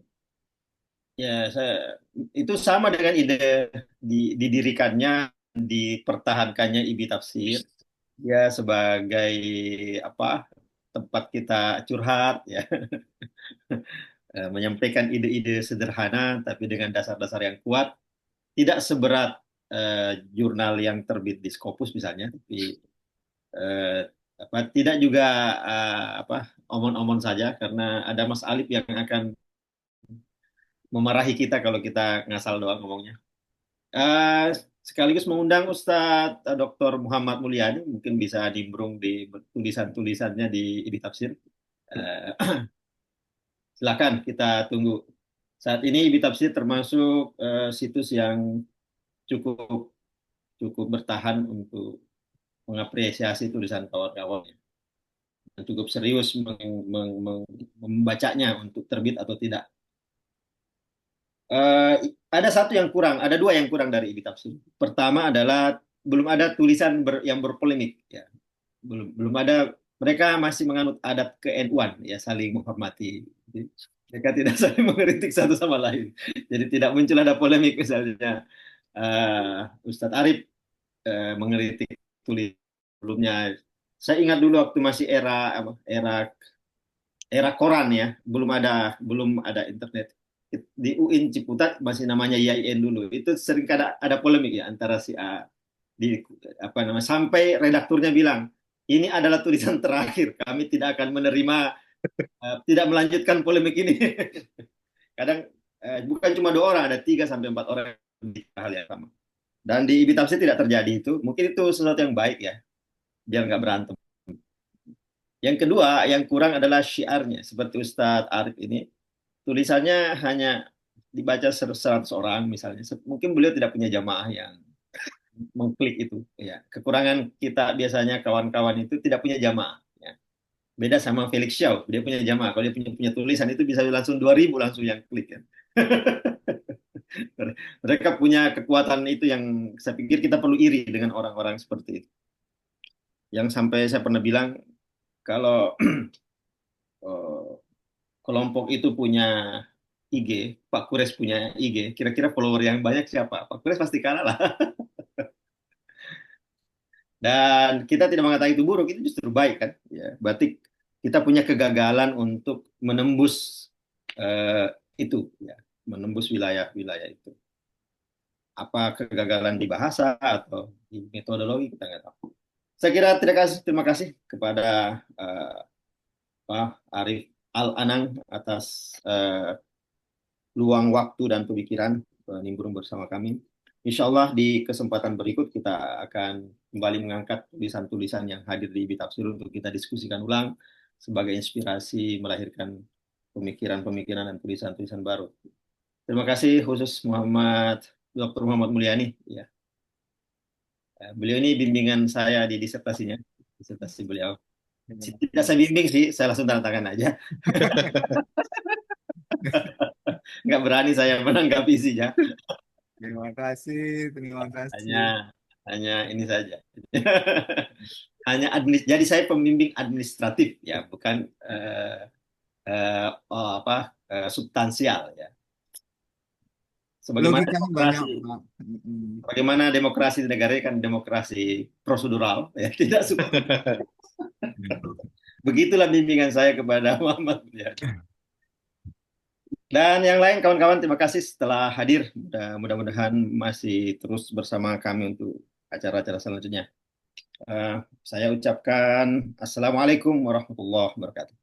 Ya, itu sama dengan ide didirikannya, dipertahankannya IBI Tafsir. Ya, sebagai apa tempat kita curhat, ya, menyampaikan ide-ide sederhana, tapi dengan dasar-dasar yang kuat. Tidak seberat jurnal yang terbit di Scopus misalnya, tapi tidak juga omon-omon saja, karena ada Mas Alif yang akan memarahi kita kalau kita ngasal doang ngomongnya. Sekaligus mengundang Ustadz Dr. Muhammad Mulyani, mungkin bisa nimbrung di tulisan-tulisannya di Ibnu Tafsir. Silakan kita tunggu. Saat ini Ibnu Tafsir termasuk situs yang cukup bertahan untuk mengapresiasi tulisan kawan-kawannya, dan cukup serius membacanya untuk terbit atau tidak. Ada satu yang kurang, ada dua yang kurang dari Ibnu Tafsir. Pertama adalah belum ada tulisan yang berpolemik, ya. Belum ada. Mereka masih menganut adat ke-NU-an, ya, saling menghormati. Jadi, mereka tidak saling mengkritik satu sama lain. Jadi tidak muncul ada polemik, misalnya Ustadz Arif mengkritik tulis sebelumnya. Saya ingat dulu waktu masih era koran, ya, belum ada internet. Di UIN Ciputat masih namanya IAIN dulu. Itu sering ada polemik, ya, antara si A sampai redakturnya bilang, ini adalah tulisan terakhir, kami tidak akan menerima, tidak melanjutkan polemik ini. Kadang bukan cuma 2 orang, ada 3 sampai 4 orang di hal yang sama. Dan di Ibnu Tafsir tidak terjadi itu. Mungkin itu sesuatu yang baik, ya, biar nggak berantem. Yang kedua, yang kurang adalah syiarnya. Seperti Ustadz Arif ini, tulisannya hanya dibaca 100 orang misalnya. Mungkin beliau tidak punya jamaah yang mengklik itu. Ya, kekurangan kita biasanya kawan-kawan itu tidak punya jamaah. Ya. Beda sama Felix Shaw, dia punya jamaah. Kalau dia punya tulisan itu bisa langsung 2.000 langsung yang klik, ya. Mereka punya kekuatan itu yang saya pikir kita perlu iri dengan orang-orang seperti itu. Yang sampai saya pernah bilang, kalau kelompok itu punya IG, Pak Kures punya IG, kira-kira follower yang banyak siapa? Pak Kures pasti kalah lah. Dan kita tidak mengatakan itu buruk, itu justru baik, kan? Ya, berarti kita punya kegagalan untuk menembus itu, ya, menembus wilayah-wilayah itu. Apa kegagalan di bahasa atau di metodologi, kita nggak tahu. Saya kira terima kasih kepada Pak Arif Al-Anang atas luang waktu dan pemikiran nimbrung bersama kami. Insya Allah di kesempatan berikut kita akan kembali mengangkat tulisan-tulisan yang hadir di Ibnu Tafsir untuk kita diskusikan ulang sebagai inspirasi melahirkan pemikiran-pemikiran dan tulisan-tulisan baru. Terima kasih khusus Dr. Muhammad Mulyani. Ya. Beliau ini bimbingan saya di disertasi beliau. Tidak saya bimbing sih, saya langsung tanda tangan aja. Nggak berani saya menanggapi sih, ya. Terima kasih. Hanya ini saja. Jadi saya pembimbing administratif, ya, bukan substansial, ya. Sebagaimana Logikanya banyak, demokrasi, Pak. bagaimana demokrasi di negara kan demokrasi prosedural, ya, tidak substansial. Begitulah bimbingan saya kepada Muhammad, ya. Dan yang lain kawan-kawan, terima kasih setelah hadir. Mudah-mudahan masih terus bersama kami untuk acara-acara selanjutnya. Saya ucapkan Assalamualaikum warahmatullahi wabarakatuh.